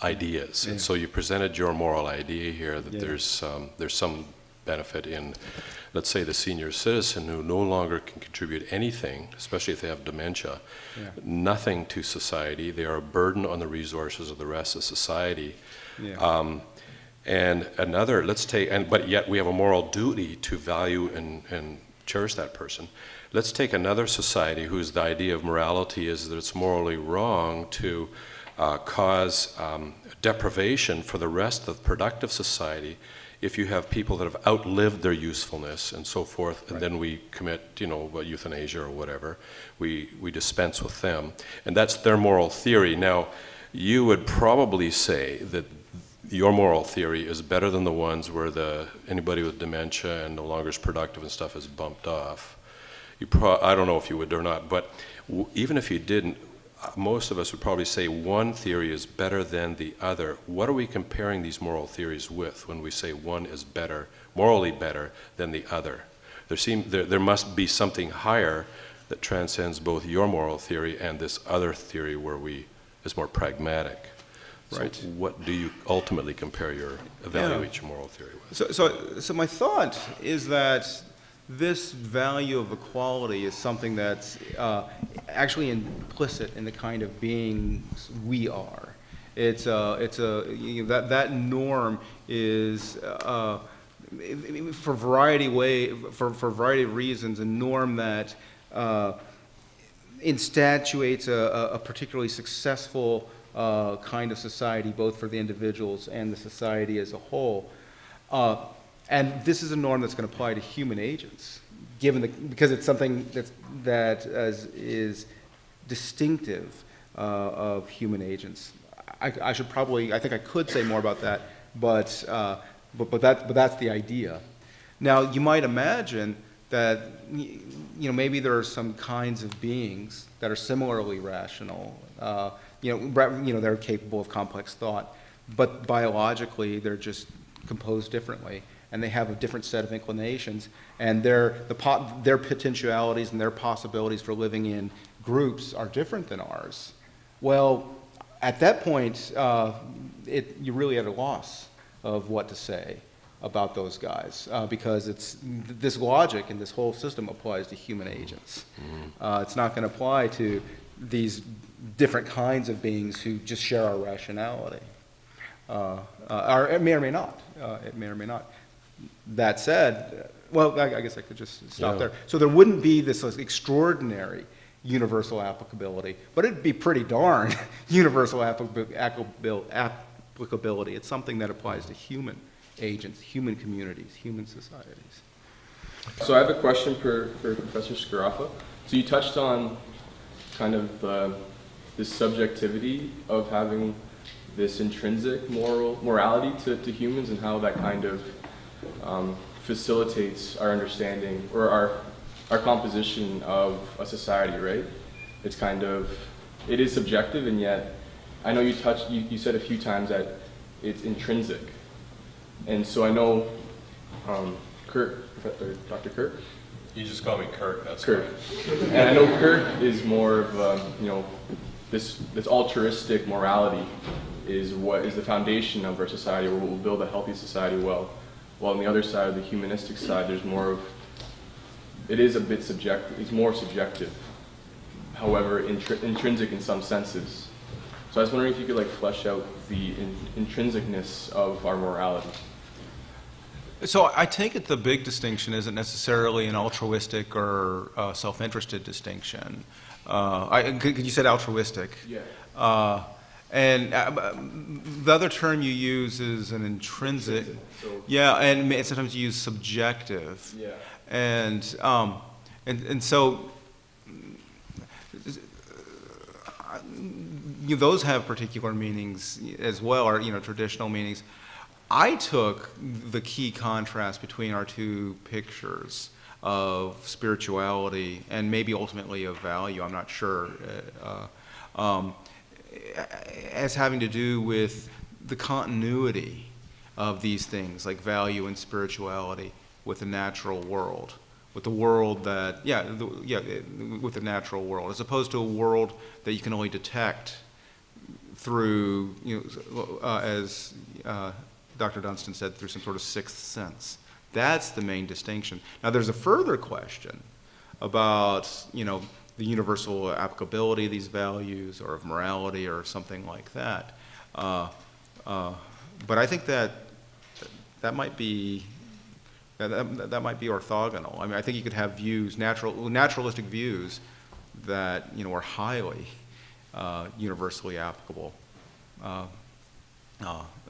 ideas, and so you presented your moral idea here that there's some benefit in, let's say, the senior citizen who no longer can contribute anything, especially if they have dementia, nothing to society. They are a burden on the resources of the rest of society. And another, but yet we have a moral duty to value and cherish that person. Let's take another society whose the idea of morality is that it's morally wrong to cause deprivation for the rest of productive society if you have people that have outlived their usefulness and so forth, and then we commit, euthanasia or whatever, we dispense with them. And that's their moral theory. Now, you would probably say that your moral theory is better than the ones where anybody with dementia and no longer is productive and stuff is bumped off. I don't know if you would or not, but even if you didn't, most of us would probably say one theory is better than the other. What are we comparing these moral theories with when we say one is better, morally better than the other? There must be something higher that transcends both your moral theory and this other theory where is more pragmatic. Right. So what do you ultimately evaluate your moral theory with? So my thought is that this value of equality is something that's actually implicit in the kind of beings we are. That norm is for a variety of reasons a norm that instantiates a particularly successful kind of society, both for the individuals and the society as a whole. And this is a norm that's going to apply to human agents, because it's something that is distinctive of human agents. I think I could say more about that, but that's the idea. Now, you might imagine that maybe there are some kinds of beings that are similarly rational, they're capable of complex thought, but biologically they're just composed differently, and they have a different set of inclinations, and their potentialities and their possibilities for living in groups are different than ours. Well, at that point, you're really at a loss of what to say about those guys, because this logic and this whole system applies to human agents. It's not going to apply to these different kinds of beings who just share our rationality. Or it may or may not. It may or may not. That said, well, I guess I could just stop there. So there wouldn't be this extraordinary universal applicability, but it'd be pretty darn universal applicability. It's something that applies to human agents, human communities, human societies. So I have a question for Professor Sciafarra. So you touched on kind of this subjectivity of having this intrinsic morality to humans, and how that kind of facilitates our understanding or our composition of a society, right? It's kind of, it is subjective, and yet I know you said a few times that it's intrinsic. And so I know Kirk, or Dr. Kirk? You just call me Kirk, that's Kirk. fine. And I know Kirk is more of, this altruistic morality is what is the foundation of our society, or what will build a healthy society well. While on the other side, the humanistic side, there's more of, it is a bit subjective, it's more subjective. However, intrinsic in some senses. So I was wondering if you could flesh out the intrinsicness of our morality. So I take it the big distinction isn't necessarily an altruistic or self-interested distinction. You said altruistic. Yeah. And the other term you use is an intrinsic. So, yeah, and sometimes you use subjective. yeah. And so those have particular meanings as well, or traditional meanings. I took the key contrast between our two pictures of spirituality and maybe ultimately of value, I'm not sure, as having to do with the continuity of these things, like value and spirituality, with the natural world, with the world that, with the natural world, as opposed to a world that you can only detect through, as Dr. Durston said, through some sort of sixth sense. That's the main distinction. Now, there's a further question about, the universal applicability of these values, or of morality, or something like that. But I think that might be orthogonal. I mean, I think you could have views, naturalistic views, that are highly universally applicable.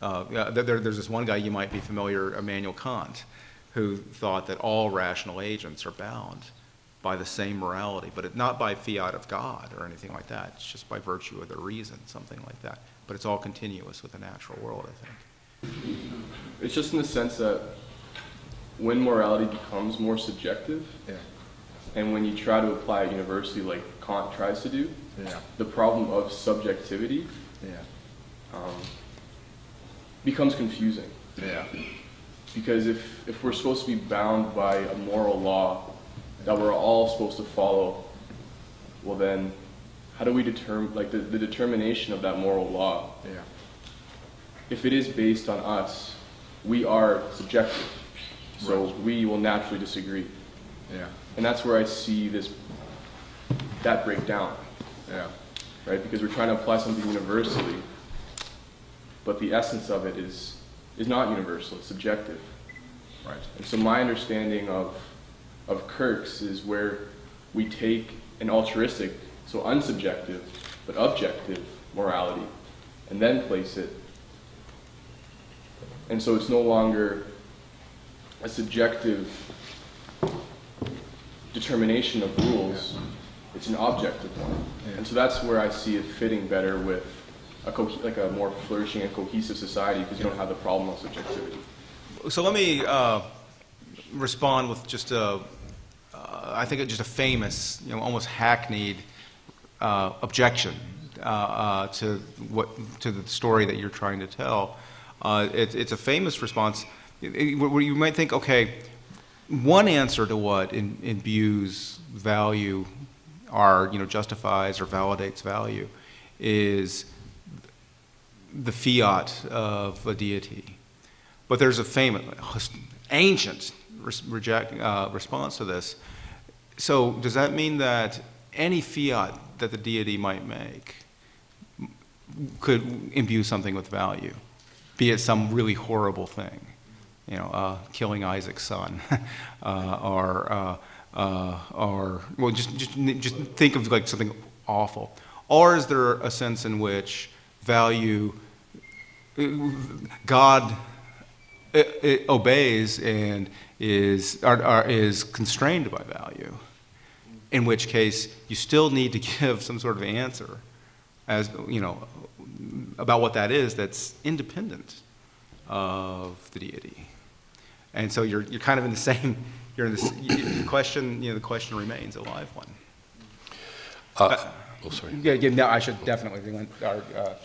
There's this one guy, you might be familiar, Immanuel Kant, who thought that all rational agents are bound by the same morality, but not by fiat of God or anything like that. It's just by virtue of their reason, something like that. But it's all continuous with the natural world, I think. It's just in the sense that when morality becomes more subjective, and when you try to apply it universally like Kant tries to do, the problem of subjectivity becomes confusing. Because if we're supposed to be bound by a moral law that we're all supposed to follow, well then, how do we determine, the determination of that moral law? If it is based on us, we are subjective, so we will naturally disagree. And that's where I see that breakdown. Right? Because we're trying to apply something universally, but the essence of it is not universal, it's subjective. Right. And so my understanding of Kirk's is where we take an altruistic, so unsubjective, but objective morality, and then place it. And so it's no longer a subjective determination of rules, it's an objective one. And so that's where I see it fitting better with a more flourishing and cohesive society, because you don't have the problem of subjectivity. So let me respond with just I think just a famous, almost hackneyed objection to the story that you're trying to tell. It's a famous response where you might think, okay, one answer to what imbues value, or justifies or validates value, is the fiat of a deity. But there's a famous, ancient response to this. So does that mean that any fiat that the deity might make could imbue something with value, be it some really horrible thing, killing Isaac's son, or just think of something awful, or is there a sense in which value, God it obeys and is constrained by value, in which case you still need to give some sort of answer as about what that is, that's independent of the deity. And so you're kind of in the same, the question remains a live one. Sorry. Yeah, no, I should definitely defer at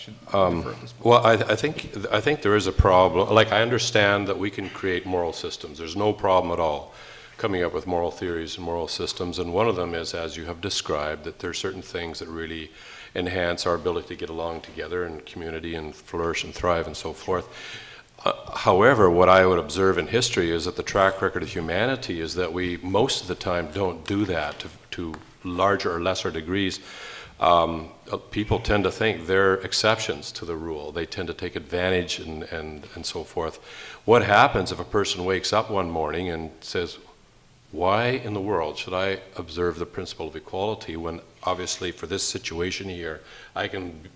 this point. Well, I think there is a problem. Like, I understand that we can create moral systems. There's no problem at all coming up with moral theories and moral systems. And one of them is, as you have described, that there are certain things that really enhance our ability to get along together in community and flourish and thrive and so forth. However, what I would observe in history is that the track record of humanity is that we, most of the time, don't do that to larger or lesser degrees. People tend to think they're exceptions to the rule. They tend to take advantage and so forth. What happens if a person wakes up one morning and says, why in the world should I observe the principle of equality when obviously for this situation here, I can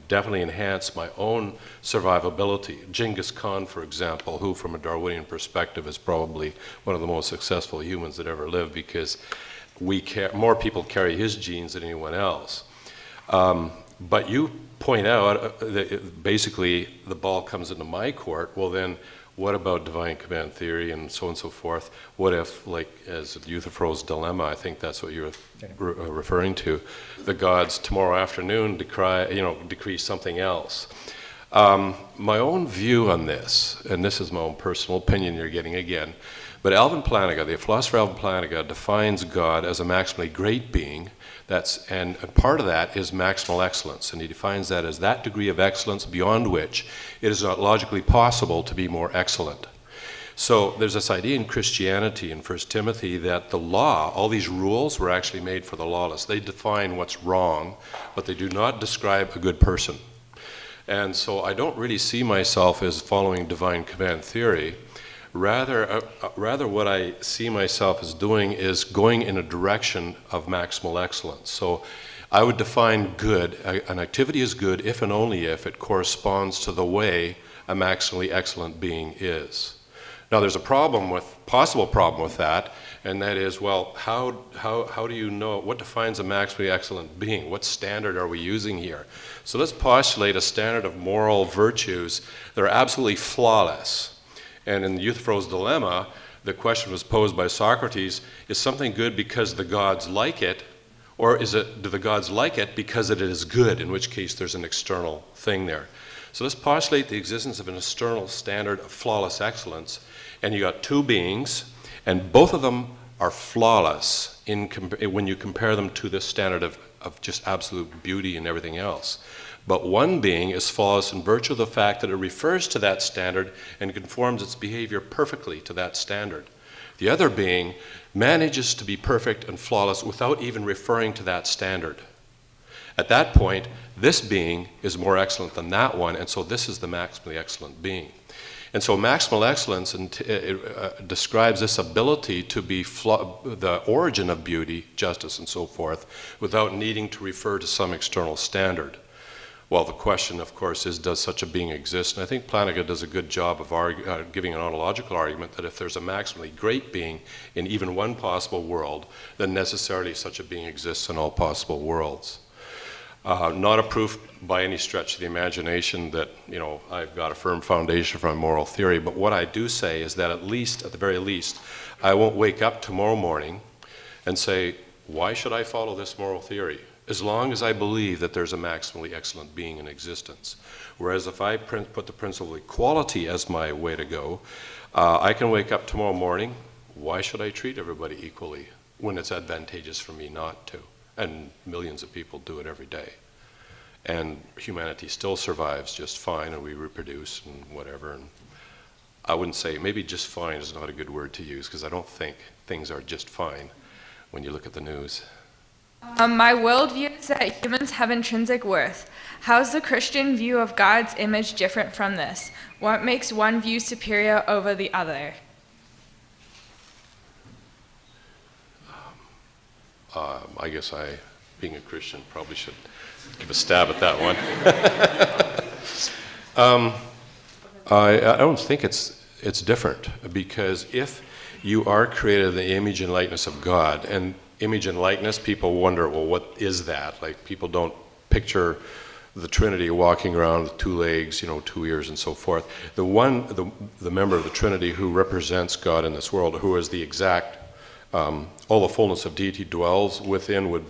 definitely enhance my own survivability. Genghis Khan, for example, who from a Darwinian perspective is probably one of the most successful humans that ever lived because more people carry his genes than anyone else. But you point out that basically the ball comes into my court. Well then, what about divine command theory and so on and so forth? What if, like as Euthyphro's dilemma, I think that's what you're referring to, the gods tomorrow afternoon decree something else? My own view on this, and this is my own personal opinion you're getting again, but Alvin Plantinga, the philosopher Alvin Plantinga, defines God as a maximally great being. And part of that is maximal excellence, and he defines that as that degree of excellence beyond which it is not logically possible to be more excellent. So there's this idea in Christianity in 1 Timothy that the law, all these rules were actually made for the lawless. They define what's wrong, but they do not describe a good person. And so I don't really see myself as following divine command theory. Rather, what I see myself as doing is going in a direction of maximal excellence. So I would define good, an activity is good if and only if it corresponds to the way a maximally excellent being is. Now there's a possible problem with that, and that is, well, how do you know, what defines a maximally excellent being? What standard are we using here? So let's postulate a standard of moral virtues that are absolutely flawless. And in Euthyphro's dilemma, the question was posed by Socrates, is something good because the gods like it, or do the gods like it because it is good, in which case there's an external thing there. So let's postulate the existence of an external standard of flawless excellence, and you got two beings, and both of them are flawless when you compare them to this standard of just absolute beauty and everything else. But one being is flawless in virtue of the fact that it refers to that standard and conforms its behavior perfectly to that standard. The other being manages to be perfect and flawless without even referring to that standard. At that point, this being is more excellent than that one, and so this is the maximally excellent being. And so maximal excellence describes this ability to be the origin of beauty, justice, and so forth, without needing to refer to some external standard. Well, the question, of course, is, does such a being exist? And I think Plantinga does a good job of giving an ontological argument that if there's a maximally great being in even one possible world, then necessarily such a being exists in all possible worlds. Not a proof by any stretch of the imagination that, I've got a firm foundation for my moral theory, but what I do say is that at the very least, I won't wake up tomorrow morning and say, why should I follow this moral theory? As long as I believe that there's a maximally excellent being in existence. Whereas if I put the principle of equality as my way to go, I can wake up tomorrow morning, why should I treat everybody equally when it's advantageous for me not to? And millions of people do it every day. And humanity still survives just fine, and we reproduce and whatever. And I wouldn't say, maybe just fine is not a good word to use, because I don't think things are just fine when you look at the news. My worldview is that humans have intrinsic worth. How's the Christian view of God's image different from this? What makes one view superior over the other? I guess being a Christian, probably should give a stab at that one. I don't think it's different, because if you are created in the image and likeness of God, and image and likeness, people wonder, well, what is that? Like, people don't picture the Trinity walking around with 2 legs, 2 ears, and so forth. The member of the Trinity who represents God in this world, who is the exact, all the fullness of deity dwells within, would,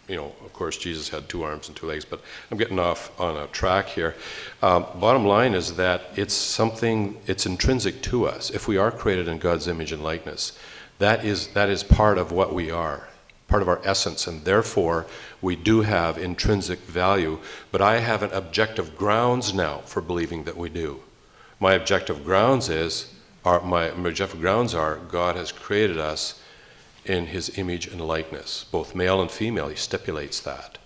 of course, Jesus had 2 arms and 2 legs, but I'm getting off on a track here. Bottom line is that it's intrinsic to us. If we are created in God's image and likeness, that is part of what we are, part of our essence, and therefore we do have intrinsic value. But I have an objective grounds now for believing that we do. My objective grounds are God has created us in his image and likeness, both male and female. He stipulates that.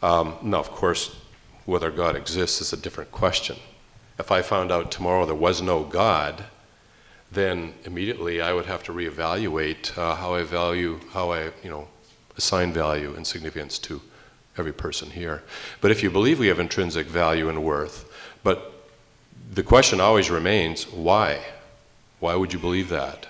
Now, of course, whether God exists is a different question. If I found out tomorrow there was no God, then immediately I would have to reevaluate how I assign value and significance to every person here. But if you believe we have intrinsic value and worth, but the question always remains, why? Why would you believe that?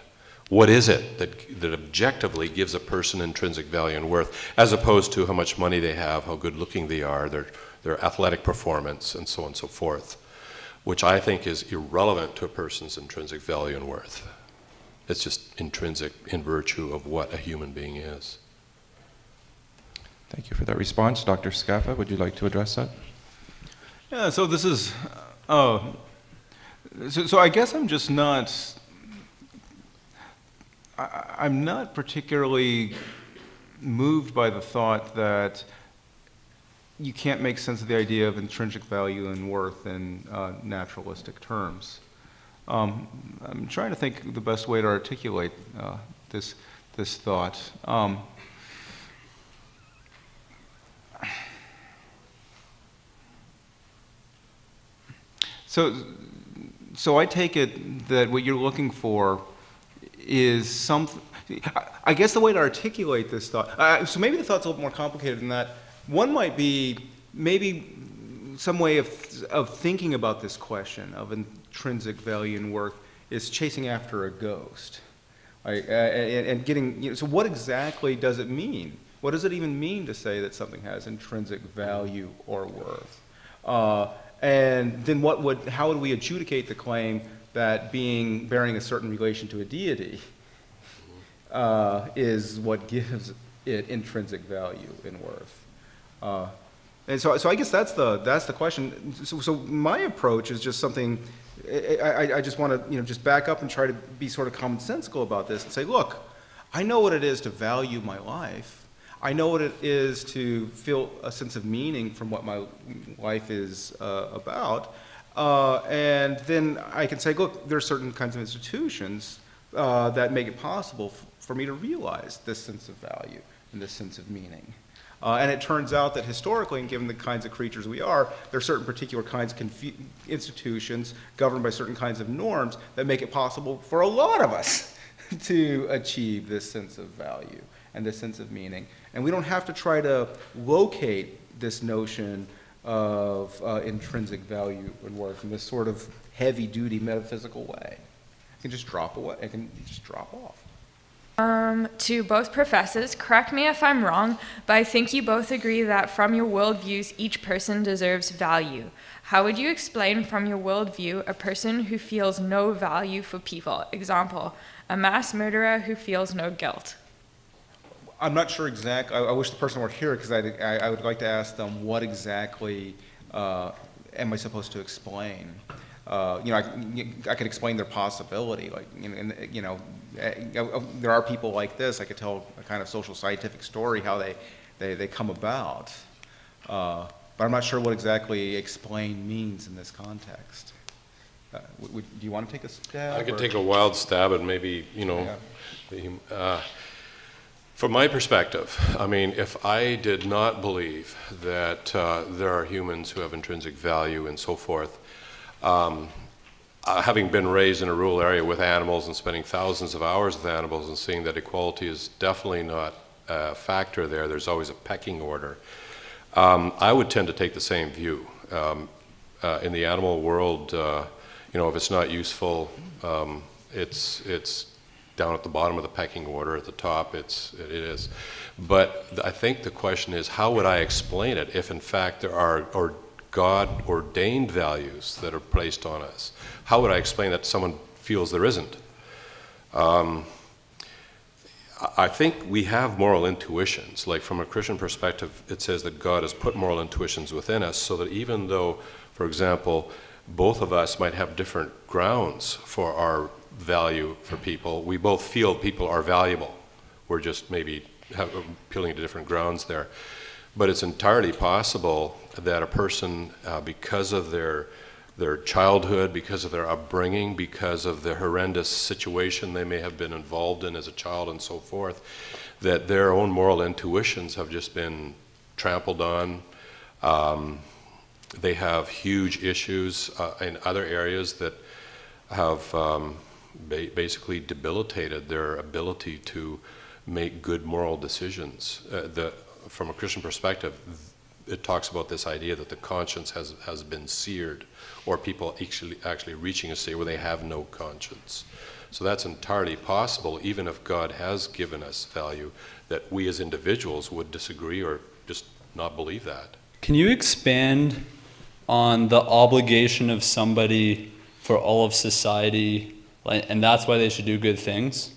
What is it that objectively gives a person intrinsic value and worth, as opposed to how much money they have, how good looking they are, their athletic performance, and so on and so forth, which I think is irrelevant to a person's intrinsic value and worth. It's just intrinsic in virtue of what a human being is. Thank you for that response. Dr. Scaffa, would you like to address that? Yeah, so this is, so I guess I'm just not, I'm not particularly moved by the thought that you can't make sense of the idea of intrinsic value and worth in naturalistic terms. I'm trying to think the best way to articulate this thought. So I take it that what you're looking for is something. I guess the way to articulate this thought. So maybe the thought's a little more complicated than that. One might be maybe some way of thinking about this question of intrinsic value and worth is chasing after a ghost, right? And getting. So what exactly does it mean? What does it even mean to say that something has intrinsic value or worth? And then how would we adjudicate the claim that bearing a certain relation to a deity is what gives it intrinsic value and worth? And so I guess that's the question. So my approach is just something. I just want to just back up and try to be sort of commonsensical about this and say, look, I know what it is to value my life. I know what it is to feel a sense of meaning from what my life is about. And then I can say, look, there are certain kinds of institutions that make it possible for me to realize this sense of value and this sense of meaning. And it turns out that historically, and given the kinds of creatures we are, there are certain particular kinds of institutions governed by certain kinds of norms that make it possible for a lot of us to achieve this sense of value and this sense of meaning. And we don't have to try to locate this notion of intrinsic value and worth in this sort of heavy-duty metaphysical way. It can just drop away. It can just drop off. To both professors, correct me if I'm wrong, but I think you both agree that from your worldviews, each person deserves value. How would you explain from your worldview a person who feels no value for people? Example, a mass murderer who feels no guilt. I'm not sure exactly. I wish the person were here because I would like to ask them what exactly am I supposed to explain. I could explain their possibility. Like, there are people like this. I could tell a kind of social scientific story how they come about. But I'm not sure what exactly explain means in this context. Do you want to take a stab? I could take a wild stab and maybe, Yeah. From my perspective, I mean, if I did not believe that there are humans who have intrinsic value and so forth, having been raised in a rural area with animals and spending thousands of hours with animals and seeing that equality is definitely not a factor there, there's always a pecking order, I would tend to take the same view. In the animal world, if it's not useful, it's down at the bottom of the pecking order. At the top, it is. But I think the question is, how would I explain it if in fact there are God-ordained values that are placed on us? How would I explain that someone feels there isn't? I think we have moral intuitions. Like from a Christian perspective, it says that God has put moral intuitions within us, so that even though, for example, both of us might have different grounds for our value for people, we both feel people are valuable. We're just maybe appealing to different grounds there. But it's entirely possible that a person, because of their childhood, because of their upbringing, because of the horrendous situation they may have been involved in as a child and so forth, that their own moral intuitions have just been trampled on. They have huge issues in other areas that have basically debilitated their ability to make good moral decisions. From a Christian perspective, it talks about this idea that the conscience has been seared, or people actually reaching a state where they have no conscience. So that's entirely possible, even if God has given us value, that we as individuals would disagree or just not believe that. Can you expand on the obligation of somebody for all of society, and that's why they should do good things?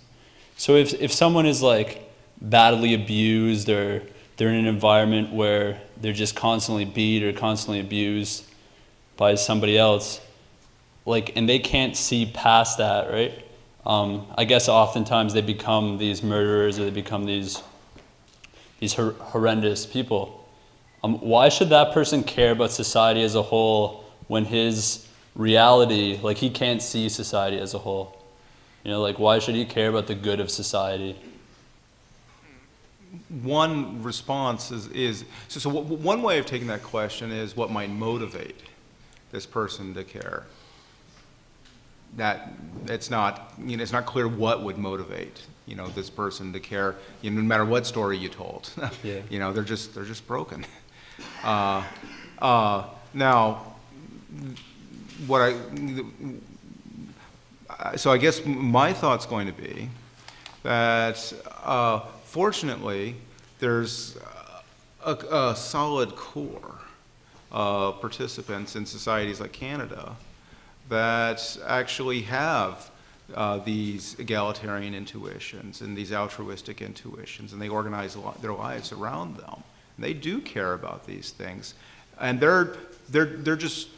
So if someone is like badly abused, or they're in an environment where they're just constantly beat or constantly abused by somebody else, and they can't see past that, right? I guess oftentimes they become these murderers, or they become these horrendous people. Why should that person care about society as a whole when his reality, he can't see society as a whole? Why should he care about the good of society? One response is one way of taking that question is what might motivate this person to care. That it's not clear what would motivate this person to care. No matter what story you told, Yeah. They're just broken. Now, so I guess my thought's going to be that fortunately there's a solid core of participants in societies like Canada that actually have these egalitarian intuitions and these altruistic intuitions, and they organize their lives around them. And they do care about these things, and they're just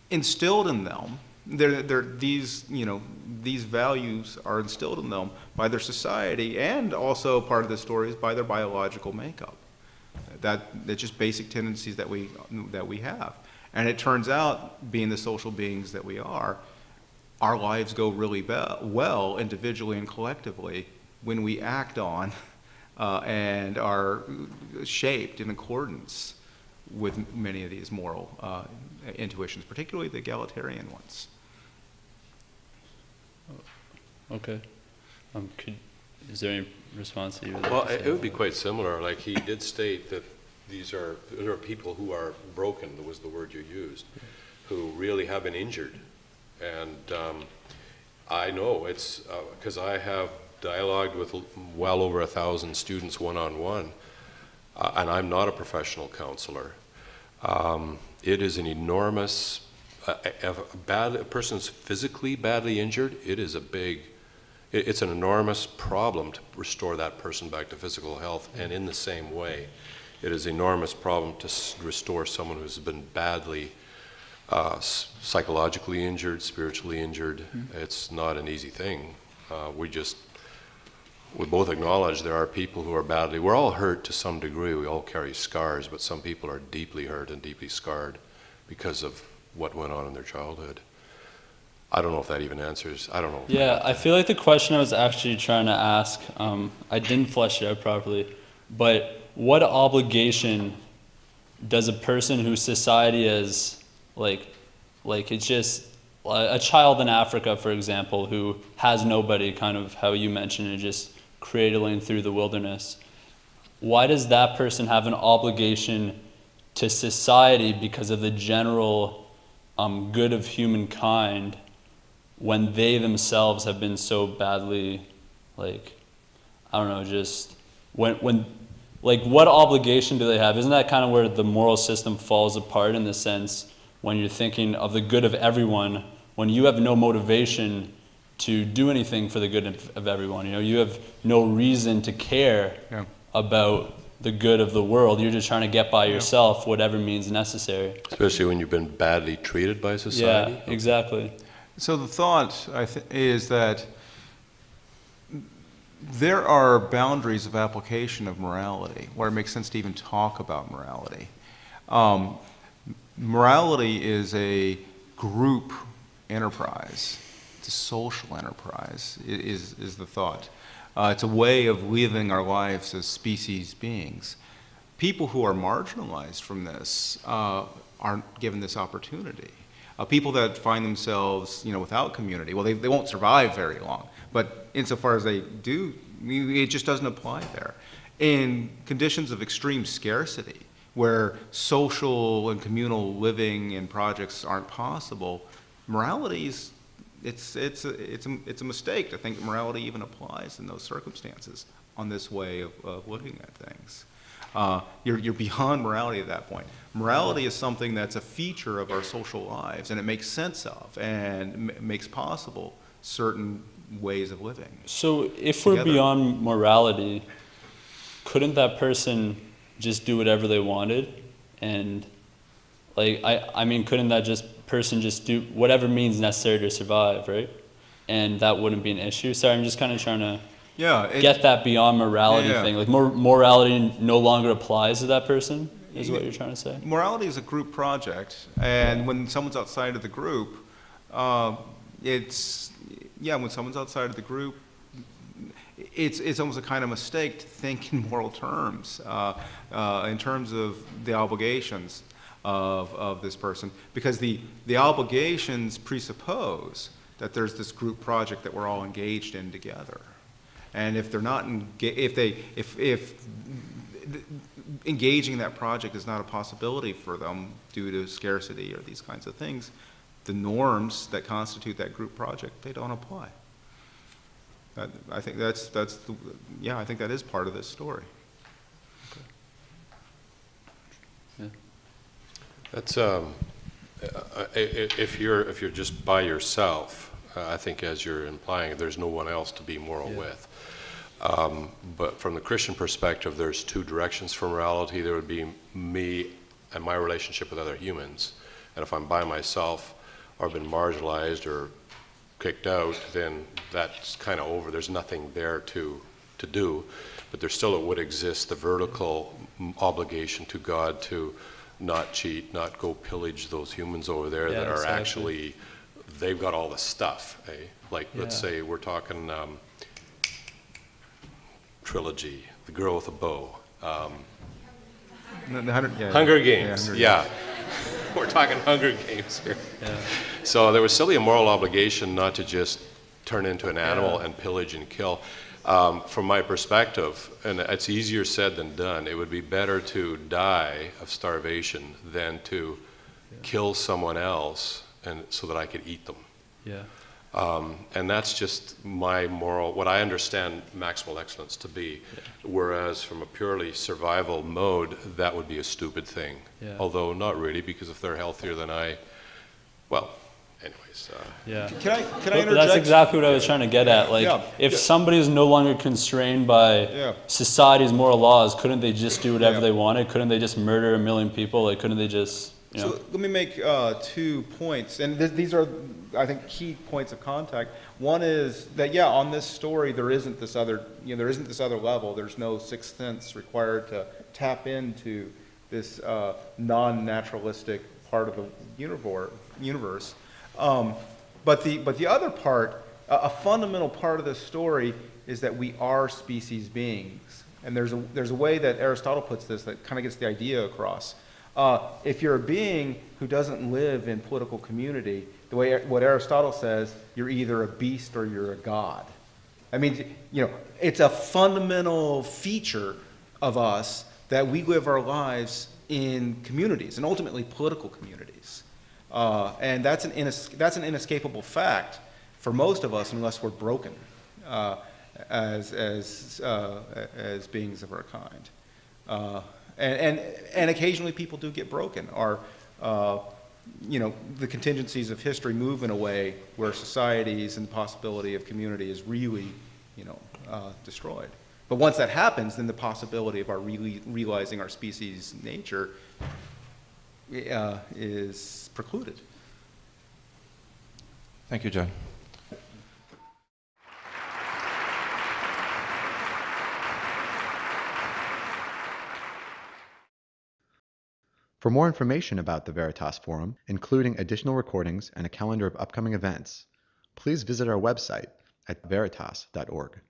instilled in them. These values are instilled in them by their society, and also part of the story is by their biological makeup. That's just basic tendencies that we have. And it turns out, being the social beings that we are, our lives go really well individually and collectively when we act on and are shaped in accordance with many of these moral intuitions, particularly the egalitarian ones. Okay. Is there any response to you? Well, it would be quite similar. Like, he did state that there are people who are broken, was the word you used, who really have been injured. And I know it's because I have dialogued with well over 1,000 students one-on-one, and I'm not a professional counselor. It is an enormous, if a person's physically badly injured, it's an enormous problem to restore that person back to physical health. And in the same way, it is an enormous problem to restore someone who's been badly psychologically injured, spiritually injured. Mm-hmm. It's not an easy thing. We both acknowledge there are people who are we're all hurt to some degree. We all carry scars, but some people are deeply hurt and deeply scarred because of what went on in their childhood. I don't know if that even answers. I don't know. Yeah, I feel like the question I was actually trying to ask, I didn't flesh it out properly, but what obligation does a person whose society is it's just a child in Africa, for example, who has nobody, kind of how you mentioned it, just cradling through the wilderness, why does that person have an obligation to society because of the general good of humankind when they themselves have been so badly like, I don't know, just when like, what obligation do they have? Isn't that kind of where the moral system falls apart, in the sense when you're thinking of the good of everyone, when you have no motivation to do anything for the good of everyone? You know, you have no reason to care about the good of the world. You're just trying to get by yourself, whatever means necessary. Especially when you've been badly treated by society. Yeah, exactly. So the thought is that there are boundaries of application of morality where it makes sense to even talk about morality. Morality is a group enterprise. It's a social enterprise, is the thought. It's a way of living our lives as species beings. People who are marginalized from this aren't given this opportunity. People that find themselves, without community, well, they won't survive very long. But insofar as they do, it just doesn't apply there. In conditions of extreme scarcity, where social and communal living and projects aren't possible, morality it's a mistake to think that morality even applies in those circumstances on this way of looking at things. You're beyond morality at that point. Morality is something that's a feature of our social lives, and it makes sense of and makes possible certain ways of living. So if we're beyond morality, couldn't that person just do whatever they wanted? And like, I mean, couldn't that person just do whatever means necessary to survive, right? And that wouldn't be an issue. Sorry, I'm just kind of trying to get that beyond morality thing. Like, morality no longer applies to that person, is what you're trying to say? Morality is a group project, and when someone's outside of the group, when someone's outside of the group, it's almost a kind of mistake to think in moral terms, in terms of the obligations of this person, because the obligations presuppose that there's this group project that we're all engaged in together. And if they're not, if engaging in that project is not a possibility for them due to scarcity or these kinds of things, the norms that constitute that group project, they don't apply. I think I think that is part of this story. Yeah. That's if you're just by yourself, I think, as you're implying, there's no one else to be moral with. But from the Christian perspective, there's two directions for morality. There would be me and my relationship with other humans, and if I'm by myself or been marginalized or kicked out, then that's kind of over. There's nothing there to do, but there still would exist the vertical obligation to God to not cheat, not go pillage those humans over there that are actually, they've got all the stuff, eh? Like, let's say we're talking trilogy, The Girl with a Bow. Hunger Games, We're talking Hunger Games here. Yeah. So there was still a moral obligation not to just turn into an animal and pillage and kill. From my perspective, and it's easier said than done, it would be better to die of starvation than to kill someone else and so that I could eat them. Yeah. And that's just my moral, what I understand maximal excellence to be. Whereas from a purely survival mode, that would be a stupid thing. Yeah. Although not really, because if they're healthier than I, well, anyways. Can I interject? That's exactly what I was trying to get at. Like, if somebody is no longer constrained by society's moral laws, couldn't they just do whatever they wanted? Couldn't they just murder 1 million people? Like, couldn't they just, So let me make 2 points, and these are, I think, key points of contact. One is that, on this story, there isn't this other, level. There's no sixth sense required to tap into this non-naturalistic part of the universe. But the other part, a fundamental part of this story, is that we are species beings, and there's a way that Aristotle puts this that kind of gets the idea across. If you're a being who doesn't live in political community, the way what Aristotle says, you're either a beast or you're a god. I mean, it's a fundamental feature of us that we live our lives in communities, and ultimately political communities. And that's an inescapable fact for most of us, unless we're broken. as beings of our kind. And occasionally people do get broken. The contingencies of history move in a way where societies and the possibility of community is really, destroyed. But once that happens, then the possibility of our realizing our species' nature is precluded. Thank you, John. For more information about the Veritas Forum, including additional recordings and a calendar of upcoming events, please visit our website at veritas.org.